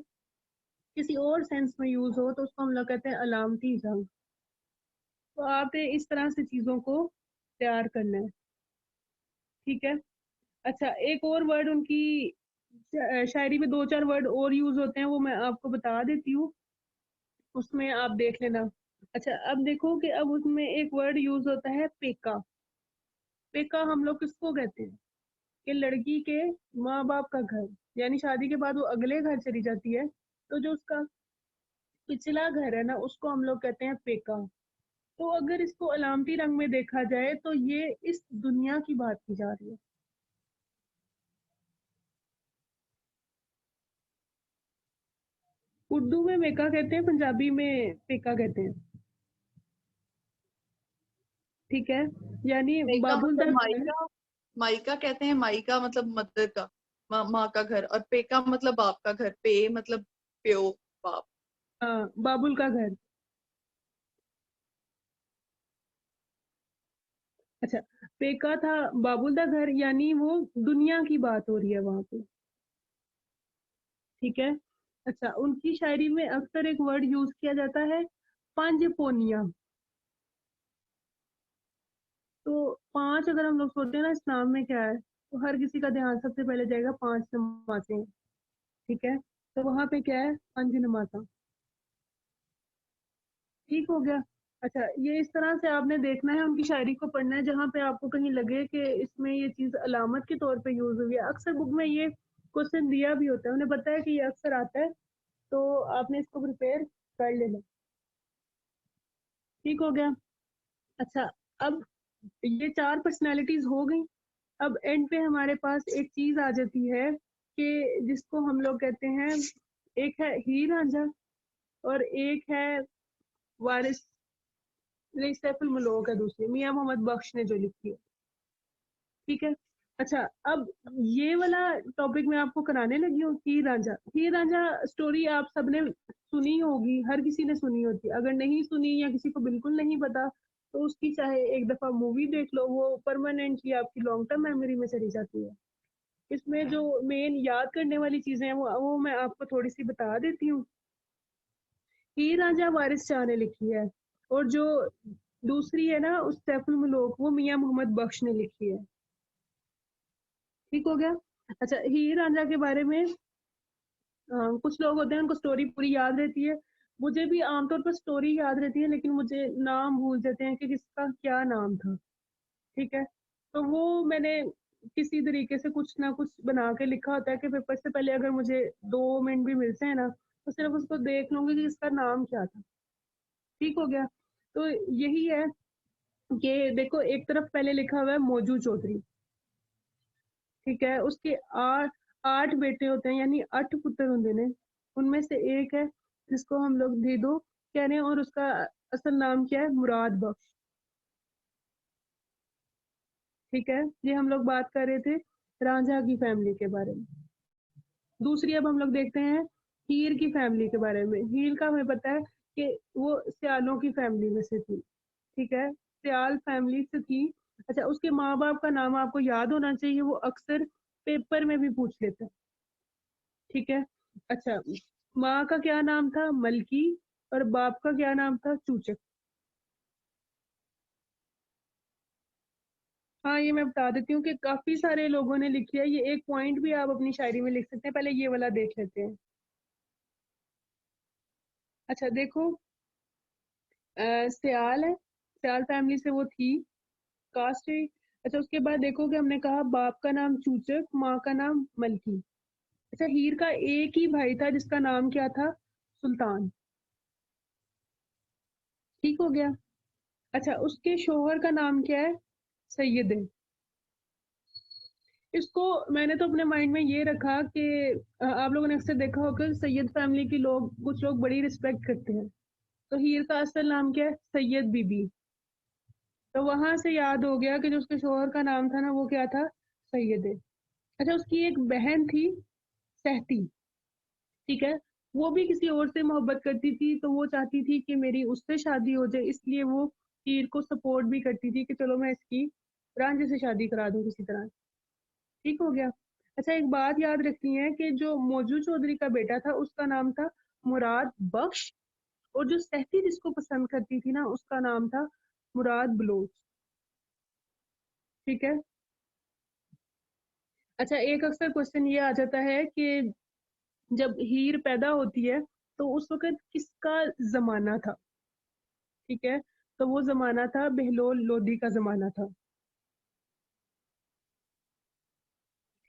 किसी और सेंस में यूज हो तो उसको हम लोग कहते हैं अलामती रंग। तो आपने इस तरह से चीजों को तैयार करना है। ठीक है। अच्छा, एक और वर्ड उनकी शायरी में दो चार वर्ड और यूज होते हैं, वो मैं आपको बता देती हूँ, उसमें आप देख लेना। अच्छा, अब देखो कि अब उसमें एक वर्ड यूज होता है पेका। पेका हम लोग किसको कहते हैं? कि लड़की के माँ बाप का घर, यानी शादी के बाद वो अगले घर चली जाती है, तो जो उसका पिछला घर है ना, उसको हम लोग कहते हैं पेका। तो अगर इसको अलामती रंग में देखा जाए तो ये इस दुनिया की बात की जा रही है। उर्दू में मेका कहते हैं, पंजाबी में पेका कहते हैं। ठीक है। यानी मायका बाबुल मतलब दा घर। मायका, मायका कहते हैं, मायका मतलब मदर का, माँ का घर, और पेका मतलब बाप का घर, पे मतलब प्यो, बाप। हाँ, बाबुल का घर। अच्छा, पेका था बाबुल दा घर, यानी वो दुनिया की बात हो रही है वहां पे। ठीक है। अच्छा, उनकी शायरी में अक्सर एक वर्ड यूज किया जाता है, पंज पोनिया। तो पांच अगर हम लोग सोचते हैं ना इस्लाम में क्या है, तो हर किसी का ध्यान सबसे पहले जाएगा पांच नमाजें। ठीक है। तो वहां पे क्या है? पंज नमाजा। ठीक हो गया। अच्छा, ये इस तरह से आपने देखना है, उनकी शायरी को पढ़ना है, जहाँ पे आपको कहीं लगे कि इसमें ये चीज अलामत के तौर पे यूज हुई है। अक्सर बुक में ये क्वेश्चन दिया भी होता है, उन्हें पता है कि ये अक्सर आता है, तो आपने इसको प्रिपेयर कर लेना। ठीक हो गया। अच्छा, अब ये चार पर्सनालिटीज हो गई। अब एंड पे हमारे पास एक चीज आ जाती है कि जिसको हम लोग कहते हैं, एक है हीर रांझा और एक है वारिस। नहीं, सैफुल मुलोक है दूसरी, मियां मोहम्मद बख्श ने जो लिखी है। ठीक है। अच्छा, अब ये वाला टॉपिक मैं आपको कराने लगी हूँ, हीर रांझा। हीर रांझा स्टोरी आप सबने सुनी होगी, हर किसी ने सुनी होती है। अगर नहीं सुनी या किसी को बिल्कुल नहीं पता, तो उसकी चाहे एक दफा मूवी देख लो, वो परमानेंटली आपकी लॉन्ग टर्म मेमोरी में चली जाती है। इसमें जो मेन याद करने वाली चीजें हैं वो मैं आपको थोड़ी सी बता देती हूँ। हीर रांझा वारिस शाह ने लिखी है, और जो दूसरी है ना उस सैफुल मुलोक, वो मियां मोहम्मद बख्श ने लिखी है। ठीक हो गया। अच्छा, हीर रांझा के बारे में कुछ लोग होते हैं उनको स्टोरी पूरी याद रहती है। मुझे भी आमतौर पर स्टोरी याद रहती है, लेकिन मुझे नाम भूल जाते हैं कि किसका क्या नाम था। ठीक है। तो वो मैंने किसी तरीके से कुछ ना कुछ बना के लिखा होता है कि पेपर से पहले अगर मुझे 2 मिनट भी मिलते हैं ना, तो सिर्फ उसको देख लूंगी कि इसका नाम क्या था। ठीक हो गया। तो यही है कि देखो, एक तरफ पहले लिखा हुआ है मौजू चौधरी। ठीक है। उसके आठ आठ बेटे होते हैं, यानी 8 पुत्र होंगे ने। उनमें से एक है जिसको हम लोग दीदो कह रहे हैं, और उसका असल नाम क्या है? मुराद बख्श। ठीक है। ये हम लोग बात कर रहे थे रांझा की फैमिली के बारे में। दूसरी अब हम लोग देखते हैं हीर की फैमिली के बारे में। हीर का हमें पता है कि वो सियालों की फैमिली में से थी। ठीक है, सियाल फैमिली से थी। अच्छा, उसके माँ बाप का नाम आपको याद होना चाहिए, वो अक्सर पेपर में भी पूछ लेते हैं। ठीक है। अच्छा, माँ का क्या नाम था? मलकी। और बाप का क्या नाम था? चूचक। हाँ, ये मैं बता देती हूँ कि काफी सारे लोगों ने लिखी है। ये एक पॉइंट भी आप अपनी शायरी में लिख सकते हैं। पहले ये वाला देख लेते हैं। अच्छा देखो, सियाल है, सियाल फैमिली से वो थी, कास्ट है। अच्छा, उसके बाद देखो कि हमने कहा बाप का नाम चूचक, माँ का नाम मलकी। अच्छा, हीर का एक ही भाई था जिसका नाम क्या था? सुल्तान। ठीक हो गया। अच्छा, उसके शोहर का नाम क्या है? सैयद है। इसको मैंने तो अपने माइंड में ये रखा कि आप लोगों ने अक्सर देखा होगा सैयद फैमिली की लोग कुछ लोग बड़ी रिस्पेक्ट करते हैं, तो हीर का असल नाम क्या है? सैयद बीबी। तो वहां से याद हो गया कि जो उसके शोहर का नाम था ना वो क्या था? सैयद। अच्छा, उसकी एक बहन थी सहती, ठीक है, वो भी किसी और से मोहब्बत करती थी, तो वो चाहती थी कि मेरी उससे शादी हो जाए, इसलिए वो हीर को सपोर्ट भी करती थी कि चलो मैं इसकी रांझे से शादी करा दूं किसी तरह। ठीक हो गया। अच्छा, एक बात याद रखनी है कि जो मौजू चौधरी का बेटा था उसका नाम था मुराद बख्श, और जो सहती जिसको पसंद करती थी ना उसका नाम था मुराद बलोच। ठीक है। अच्छा, एक अक्सर क्वेश्चन ये आ जाता है कि जब हीर पैदा होती है तो उस वक्त किसका जमाना था? ठीक है, तो वो जमाना था बहलोल लोधी का जमाना था।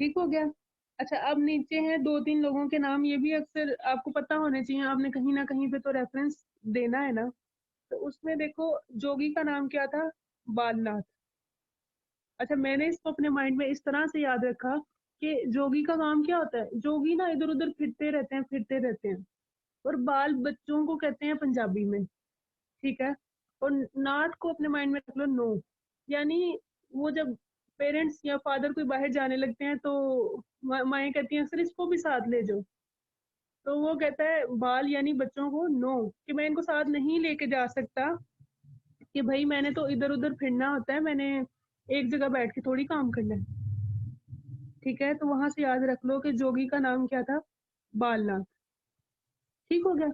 ठीक हो गया। अच्छा, अब नीचे हैं दो तीन लोगों के नाम, ये भी अक्सर आपको पता होने चाहिए, आपने कहीं ना कहीं पे तो रेफरेंस देना है ना। तो उसमें देखो, जोगी का नाम क्या था? बालनाथ। अच्छा, मैंने इसको अपने माइंड में इस तरह से याद रखा कि जोगी का काम क्या होता है? जोगी ना इधर उधर फिरते रहते हैं, फिरते रहते हैं। और बाल बच्चों को कहते हैं पंजाबी में। ठीक है। और नाथ को अपने माइंड में रख लो, नो, यानी वो जब पेरेंट्स या फादर कोई बाहर जाने लगते हैं तो माएँ कहती हैं अक्सर इसको भी साथ ले जाओ। तो वो कहता है बाल यानी बच्चों को, नो, कि मैं इनको साथ नहीं लेके जा सकता, कि भाई मैंने तो इधर उधर फिरना होता है, मैंने एक जगह बैठ के थोड़ी काम करना है। ठीक है, तो वहां से याद रख लो कि जोगी का नाम क्या था? बालनाथ। ठीक हो गया।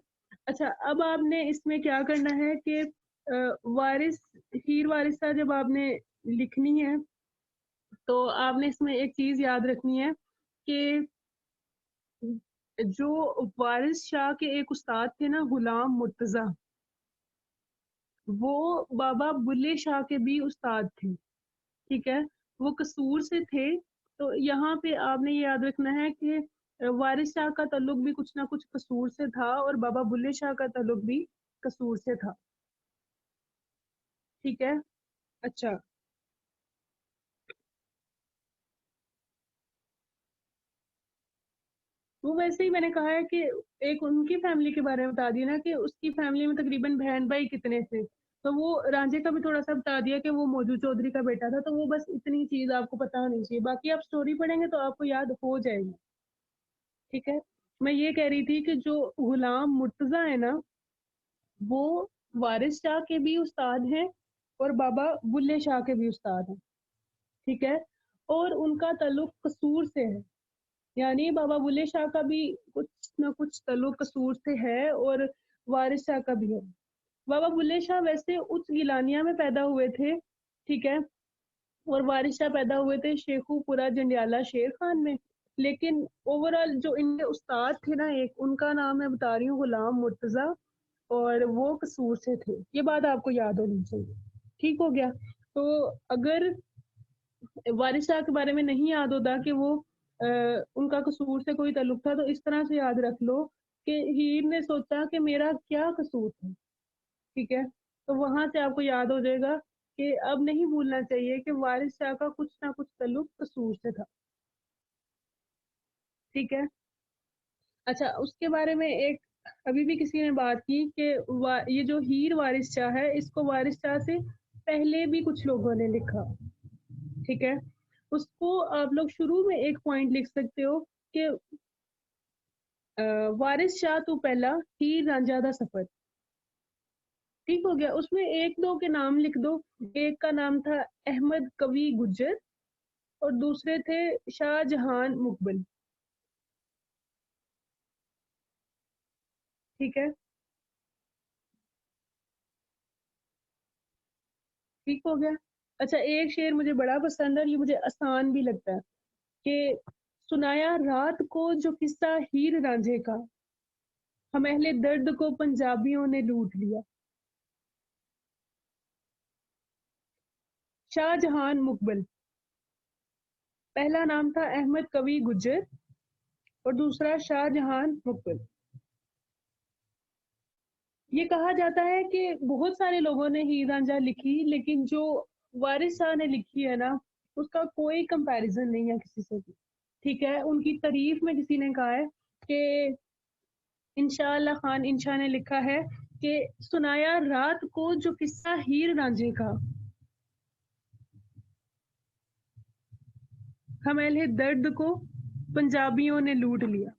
अच्छा, अब आपने इसमें क्या करना है कि वारिस, हीर वारिसा जब आपने लिखनी है तो आपने इसमें एक चीज याद रखनी है कि जो वारिस शाह के एक उस्ताद थे ना, गुलाम मुर्तजा, वो बाबा बुल्ले शाह के भी उस्ताद थे। ठीक है, वो कसूर से थे। तो यहाँ पे आपने ये याद रखना है कि वारिस शाह का ताल्लुक भी कुछ ना कुछ कसूर से था और बाबा बुल्ले शाह का ताल्लुक भी कसूर से था। ठीक है। अच्छा, वो वैसे ही मैंने कहा है कि एक उनकी फैमिली के बारे में बता दिया ना कि उसकी फैमिली में तकरीबन बहन भाई कितने थे। तो वो रांझे का भी थोड़ा सा बता दिया कि वो मौजू चौधरी का बेटा था, तो वो बस इतनी चीज आपको पता होनी चाहिए, बाकी आप स्टोरी पढ़ेंगे तो आपको याद हो जाएगी। ठीक है। मैं ये कह रही थी कि जो गुलाम मुर्तजा है ना, वो वारिस शाह के भी उस्ताद हैं और बाबा बुल्ले शाह के भी उस्ताद हैं। ठीक है। और उनका ताल्लुक कसूर से है, यानी बाबा बुल्ले शाह का भी कुछ ना कुछ ताल्लुक कसूर से है और वारिस शाह का भी है। बाबा बुल्ले शाह वैसे उच्च गिलानिया में पैदा हुए थे। ठीक है। और वारिस शाह पैदा हुए थे शेखुपुरा जंडियाला शेर खान में। लेकिन ओवरऑल जो इनके उस्ताद थे ना, एक उनका नाम मैं बता रही हूँ गुलाम मुर्तजा, और वो कसूर से थे। ये बात आपको याद होनी चाहिए। ठीक हो गया। तो अगर वारिस शाह के बारे में नहीं याद होता कि वो उनका कसूर से कोई ताल्लुक था, तो इस तरह से याद रख लो कि हीर ने सोचा कि मेरा क्या कसूर था। ठीक है। तो वहां से आपको याद हो जाएगा कि अब नहीं भूलना चाहिए कि वारिस शाह का कुछ ना कुछ ताल्लुक कसूर से था। ठीक है। अच्छा, उसके बारे में एक अभी भी किसी ने बात की कि ये जो हीर वारिस शाह है, इसको वारिस शाह से पहले भी कुछ लोगों ने लिखा। ठीक है। उसको आप लोग शुरू में एक पॉइंट लिख सकते हो कि वारिस शाह तो पहला हीर रांझा दा सफर। ठीक हो गया। उसमें एक दो के नाम लिख दो। एक का नाम था अहमद कवी गुज्जर और दूसरे थे शाहजहान मुकबल। ठीक है। ठीक हो गया। अच्छा, एक शेर मुझे बड़ा पसंद है और ये मुझे आसान भी लगता है कि सुनाया रात को जो किस्सा हीर रांझे का, हम अहले दर्द को पंजाबियों ने लूट लिया। शाहजहान मुकबल, पहला नाम था अहमद कवी गुज्जर और दूसरा शाहजहान मुकबल। ये कहा जाता है कि बहुत सारे लोगों ने हीर रांझा लिखी, लेकिन जो वारिस शाह ने लिखी है ना, उसका कोई कंपैरिजन नहीं है किसी से भी। ठीक है, उनकी तारीफ में किसी ने कहा है कि इंशाअल्लाह खान इंशा ने लिखा है कि सुनाया रात को जो किस्सा हीर रांझे का, हमें दर्द को पंजाबियों ने लूट लिया।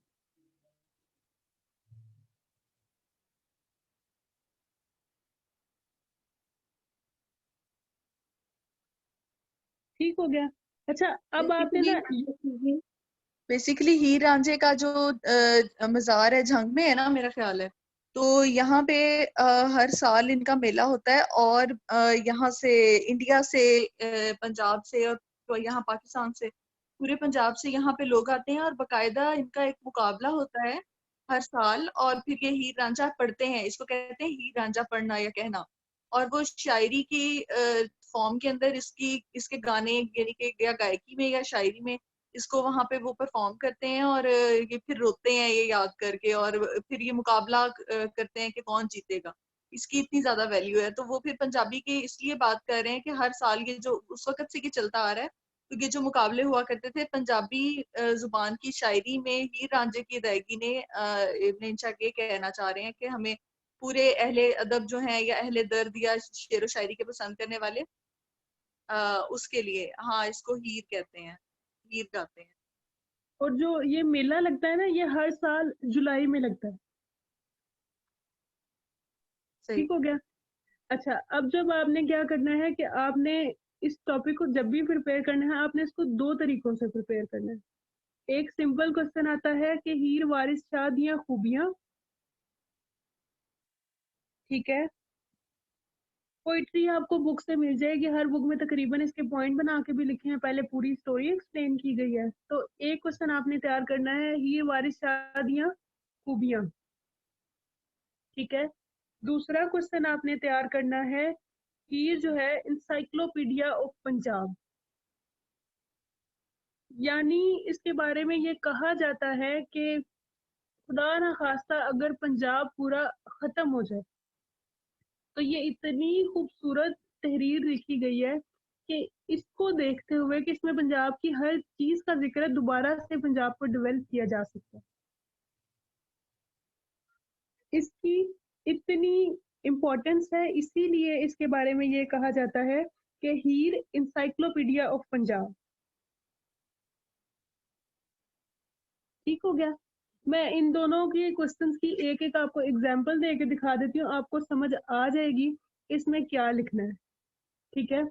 ठीक हो गया। अच्छा, अब आपने ना बेसिकली हीर रांझे का जो मजार है झंग में है ना, मेरा ख्याल है। तो यहाँ पे हर साल इनका मेला होता है, और यहाँ से इंडिया से, पंजाब से, और तो यहाँ पाकिस्तान से, पूरे पंजाब से यहाँ पे लोग आते हैं, और बाकायदा इनका एक मुकाबला होता है हर साल। और फिर ये हीर रांझा पढ़ते हैं, इसको कहते हैं हीर रांझा पढ़ना या कहना। और वो शायरी की फॉर्म के अंदर इसके गाने यानी कि या गायकी में या शायरी में इसको वहां पे वो परफॉर्म करते हैं, और ये फिर रोते हैं ये याद करके, और फिर ये मुकाबला करते हैं कि कौन जीतेगा। इसकी इतनी ज्यादा वैल्यू है। तो वो फिर पंजाबी की इसलिए बात कर रहे हैं कि हर साल ये जो उस वक्त से ये चलता आ रहा है, तो ये जो मुकाबले हुआ करते थे पंजाबी जुबान की शायरी में, हीर रांझे की अदायगी ने इब्न इंशा ये कहना चाह रहे हैं कि हमें पूरे अहले अदब जो हैं या अहले दर्द या शेर व शायरी के पसंद करने वाले, उसके लिए हाँ इसको हीर कहते हैं, हीर गाते हैं। और जो ये मेला लगता है ना, ये हर साल जुलाई में लगता है। सही। ठीक हो गया। अच्छा, अब जब आपने क्या करना है कि आपने इस टॉपिक को जब भी प्रिपेयर करना है, आपने इसको दो तरीकों से प्रिपेयर करना है। एक सिंपल क्वेश्चन आता है कि हीर वारिस शाह दियां खूबियां। ठीक है, पोइट्री आपको बुक से मिल जाएगी, हर बुक में तकरीबन इसके पॉइंट बना के भी लिखे हैं, पहले पूरी स्टोरी एक्सप्लेन की गई है। तो एक क्वेश्चन आपने तैयार करना है, हीर वारिस शाह दियां खूबियां। ठीक है, दूसरा क्वेश्चन आपने तैयार करना है, हीर जो है इंसाइक्लोपीडिया ऑफ पंजाब, यानी इसके बारे में ये कहा जाता है कि खुदा ना खास्ता अगर पंजाब पूरा खत्म हो जाए, तो ये इतनी खूबसूरत तहरीर लिखी गई है कि इसको देखते हुए कि इसमें पंजाब की हर चीज का जिक्र है, दोबारा से पंजाब को डेवलप किया जा सकता है। इसकी इतनी इम्पोर्टेंस है, इसीलिए इसके बारे में ये कहा जाता है कि हीर इंसाइक्लोपीडिया ऑफ पंजाब। ठीक हो गया। मैं इन दोनों के क्वेश्चंस की एक एक आपको एग्जांपल दे के दिखा देती हूँ, आपको समझ आ जाएगी इसमें क्या लिखना है। ठीक है,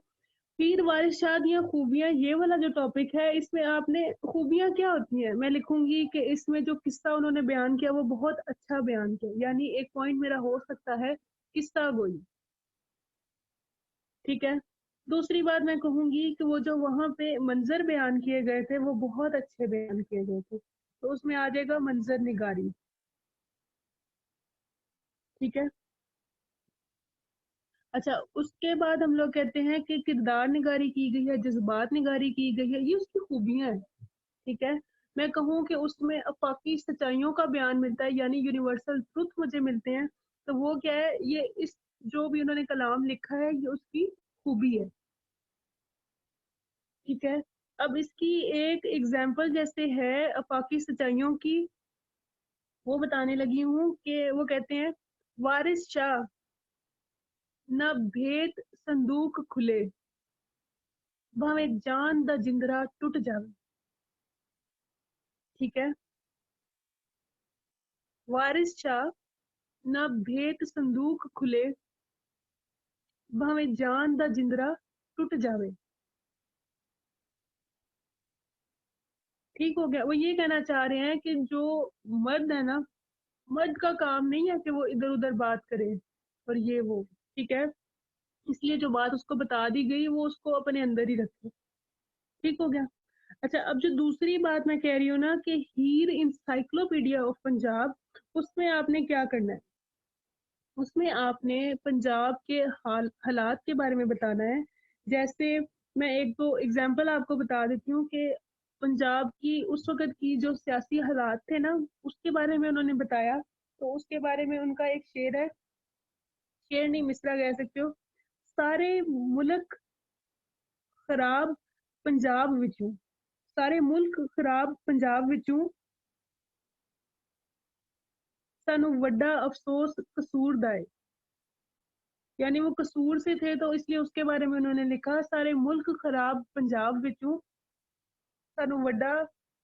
पीर वारिस शाह दियां खूबियां, ये वाला जो टॉपिक है, इसमें आपने खूबियां क्या होती हैं मैं लिखूंगी कि इसमें जो किस्सा उन्होंने बयान किया वो बहुत अच्छा बयान किया, यानी एक पॉइंट मेरा हो सकता है किस्सा गोई। ठीक है, दूसरी बात मैं कहूंगी कि वो जो वहां पे मंजर बयान किए गए थे वो बहुत अच्छे बयान किए गए थे, तो उसमें आ जाएगा मंजर निगारी। ठीक है। अच्छा, उसके बाद हम लोग कहते हैं कि किरदार निगारी की गई है, जज्बात निगारी की गई है, ये उसकी खूबियां हैं। ठीक है, मैं कहूँ कि उसमें अफाकी सच्चाइयों का बयान मिलता है, यानी यूनिवर्सल ट्रुथ मुझे मिलते हैं, तो वो क्या है, ये इस जो भी उन्होंने कलाम लिखा है ये उसकी खूबी है। ठीक है, अब इसकी एक एग्जाम्पल जैसे है अफाकी सच्चाइयों की, वो बताने लगी हूँ कि वो कहते हैं, वारिस शाह न भेद संदूक खुले, भावें जान दा जिंदरा टूट जावे। ठीक है, वारिस शाह न भेद संदूक खुले, भावें जान दा जिंदरा टूट जावे। ठीक हो गया। वो ये कहना चाह रहे हैं कि जो मर्द है ना, मर्द का काम नहीं है कि वो इधर उधर बात करे और ये वो। ठीक है, इसलिए जो बात उसको बता दी गई वो उसको अपने अंदर ही रखे। ठीक हो गया। अच्छा, अब जो दूसरी बात मैं कह रही हूँ ना कि हीर इंसाइक्लोपीडिया ऑफ पंजाब, उसमें आपने क्या करना है, उसमें आपने पंजाब के हालात के बारे में बताना है। जैसे मैं एक दो एग्जांपल आपको बता देती हूँ कि पंजाब की उस वक्त की जो सियासी हालात थे ना, उसके बारे में उन्होंने बताया। तो उसके बारे में उनका एक शेर है, शेर नहीं मिसरा कह सकते हो, सारे मुल्क खराब, पंजाब विचों, सारे मुल्क खराब पंजाब विचों, सानू वड्डा अफसोस कसूर दा है। यानी वो कसूर से थे तो इसलिए उसके बारे में उन्होंने लिखा, सारे मुल्क खराब पंजाब विचों, सानू वड्डा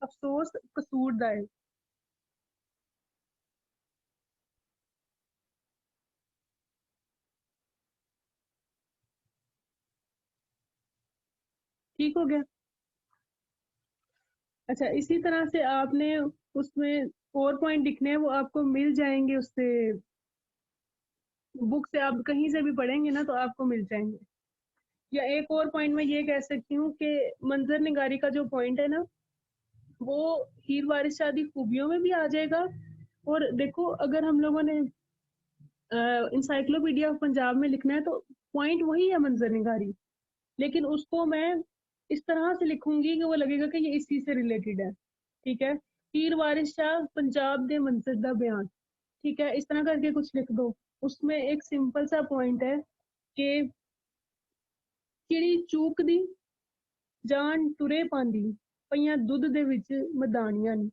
अफसोस कसूर दा है। ठीक हो गया। अच्छा, इसी तरह से आपने उसमें और पॉइंट लिखने हैं, वो आपको मिल जाएंगे उससे, बुक से आप कहीं से भी पढ़ेंगे ना तो आपको मिल जाएंगे। या एक और पॉइंट मैं ये कह सकती हूँ कि मंजर निगारी का जो पॉइंट है ना, वो हीर वारिस शादी खूबियों में भी आ जाएगा। और देखो, अगर हम लोगों ने इंसाइक्लोपीडिया ऑफ पंजाब में लिखना है तो पॉइंट वही है मंजर निगारी, लेकिन उसको मैं इस तरह से लिखूंगी कि वो लगेगा कि ये इसी से रिलेटेड है। ठीक है, हीर वारिस शाह पंजाब दे मंजर दा बयान। ठीक है, इस तरह करके कुछ लिख दो। उसमें एक सिंपल सा पॉइंट है कि चिड़ी चूक दी जान टुरे पांदी पईयां दुध दे विच मदानियां नी।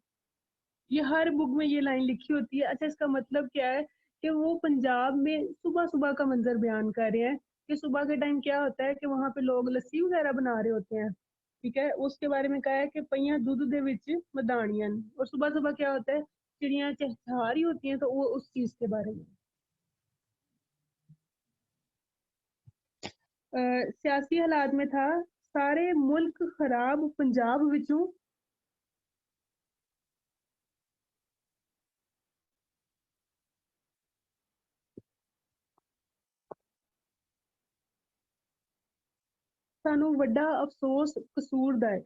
ये हर बुक में ये लाइन लिखी होती है। अच्छा, इसका मतलब क्या है कि वो पंजाब में सुबह सुबह का मंजर बयान कर रहे हैं कि सुबह के टाइम क्या होता है कि वहां पे लोग लस्सी वगैरह बना रहे होते हैं। ठीक है, उसके बारे में कहा है कि पईयां दूध दे विच मदानियां नी। और सुबह सुबह क्या होता है, चिड़ियां चहचहा रही होती हैं, तो वो उस चीज के बारे में। सियासी हालात में था, सारे मुल्क खराब पंजाब विचों, सानू वड्डा अफसोस कसूर दा है।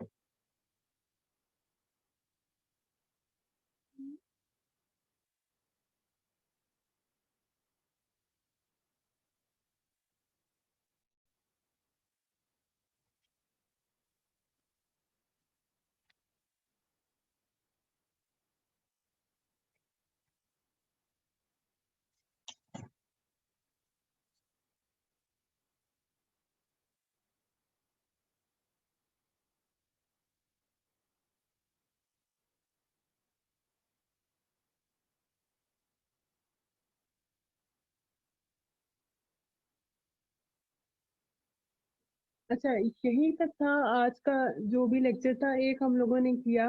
अच्छा, यही तक था आज का जो भी लेक्चर था। एक हम लोगों ने किया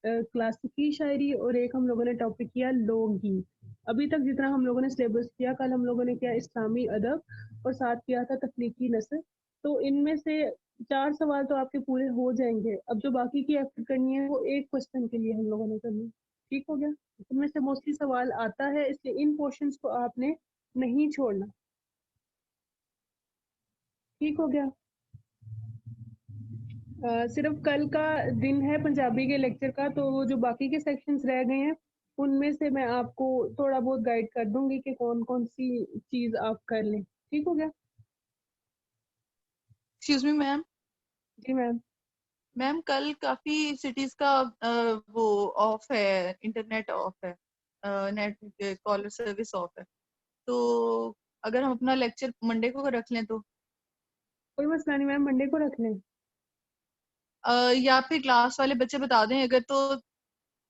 क्लासिकी शायरी और एक हम लोगों ने टॉपिक किया लोकगीत। अभी तक जितना हम लोगों ने सिलेबस किया, कल हम लोगों ने किया इस्लामी अदब और साथ किया था तख्लीकी नस्र। तो इनमें से 4 सवाल तो आपके पूरे हो जाएंगे। अब जो बाकी की एफर्ट करनी है वो एक क्वेश्चन के लिए हम लोगों ने करनी है। ठीक हो गया। इनमें से मोस्टली सवाल आता है, इसलिए इन पोर्शंस को आपने नहीं छोड़ना। ठीक हो गया। सिर्फ कल का दिन है पंजाबी के लेक्चर का, तो वो जो बाकी के सेक्शंस रह गए हैं उनमें से मैं आपको थोड़ा बहुत गाइड कर दूंगी कि कौन कौन सी चीज आप कर लें। ठीक हो गया। Excuse me ma'am. जी मैम। मैम कल काफी सिटीज का वो ऑफ है, इंटरनेट ऑफ है, नेट कॉलर सर्विस ऑफ है। तो अगर हम अपना लेक्चर मंडे को रख लें तो कोई मसला नहीं मैम, मंडे को रख लें। या फिर क्लास वाले बच्चे बता दें अगर तो।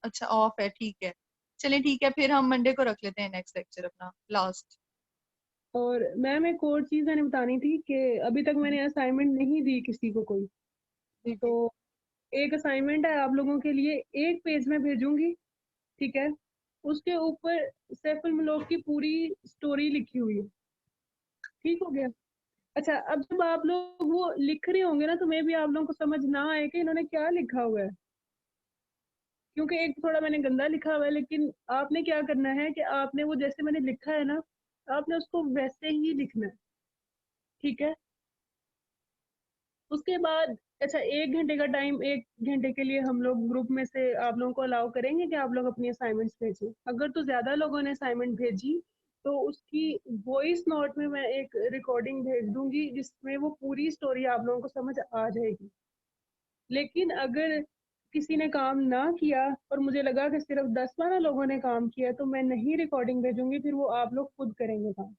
अच्छा ऑफ है, ठीक है। चलिए ठीक है, फिर हम मंडे को रख लेते हैं नेक्स्ट लेक्चर अपना लास्ट। और मैम एक और चीज मैंने बतानी थी कि अभी तक मैंने असाइनमेंट नहीं दी किसी को कोई। जी तो जी। एक असाइनमेंट है आप लोगों के लिए, एक पेज में भेजूंगी। ठीक है, उसके ऊपर सैफुल मलोक की पूरी स्टोरी लिखी हुई है। ठीक हो गया। अच्छा, अब जब आप लोग वो लिख रहे होंगे ना, तो मे भी आप लोगों को समझ ना आए कि इन्होंने क्या लिखा हुआ है, क्योंकि एक थोड़ा मैंने गंदा लिखा हुआ है। लेकिन आपने क्या करना है कि आपने वो जैसे मैंने लिखा है ना, आपने उसको वैसे ही लिखना है। ठीक है, उसके बाद अच्छा, 1 घंटे का टाइम, 1 घंटे के लिए हम लोग ग्रुप में से आप लोगों को अलाउ करेंगे कि आप लोग अपनी असाइनमेंट्स भेजें। अगर तो ज्यादा लोगों ने असाइनमेंट भेजी तो उसकी वॉइस नोट में मैं एक रिकॉर्डिंग भेज दूंगी जिसमें वो पूरी स्टोरी आप लोगों को समझ आ जाएगी। लेकिन अगर किसी ने काम ना किया और मुझे लगा कि सिर्फ 10-12 लोगों ने काम किया, तो मैं नहीं रिकॉर्डिंग भेजूंगी, फिर वो आप लोग खुद करेंगे काम।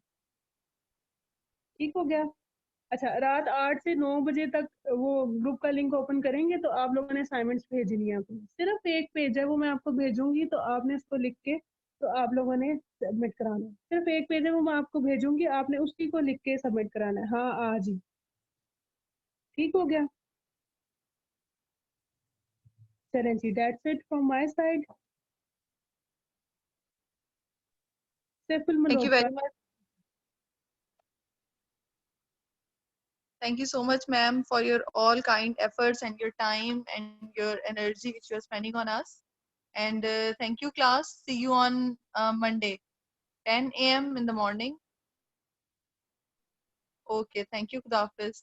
ठीक हो गया। अच्छा, रात 8 से 9 बजे तक वो ग्रुप का लिंक ओपन करेंगे तो आप लोगों ने असाइनमेंट्स भेजनी है अपनी। सिर्फ एक पेज है, वो मैं आपको भेजूंगी तो आपने उसको लिख के तो आप लोगों ने सबमिट कराना है। सिर्फ एक पेज है, वो मैं आपको भेजूंगी, आपने उसी को लिख के सबमिट कराना है। हाँ आज ही, ठीक हो गया? चलें जी, that's it from my side. Saiful Thank you Malhotra. very much. Thank you so much, ma'am, for your all kind efforts and your time and your energy which you are spending on us. And thank you, class. See you on Monday, 10 a.m. in the morning. Okay, thank you, Khuda Hafiz.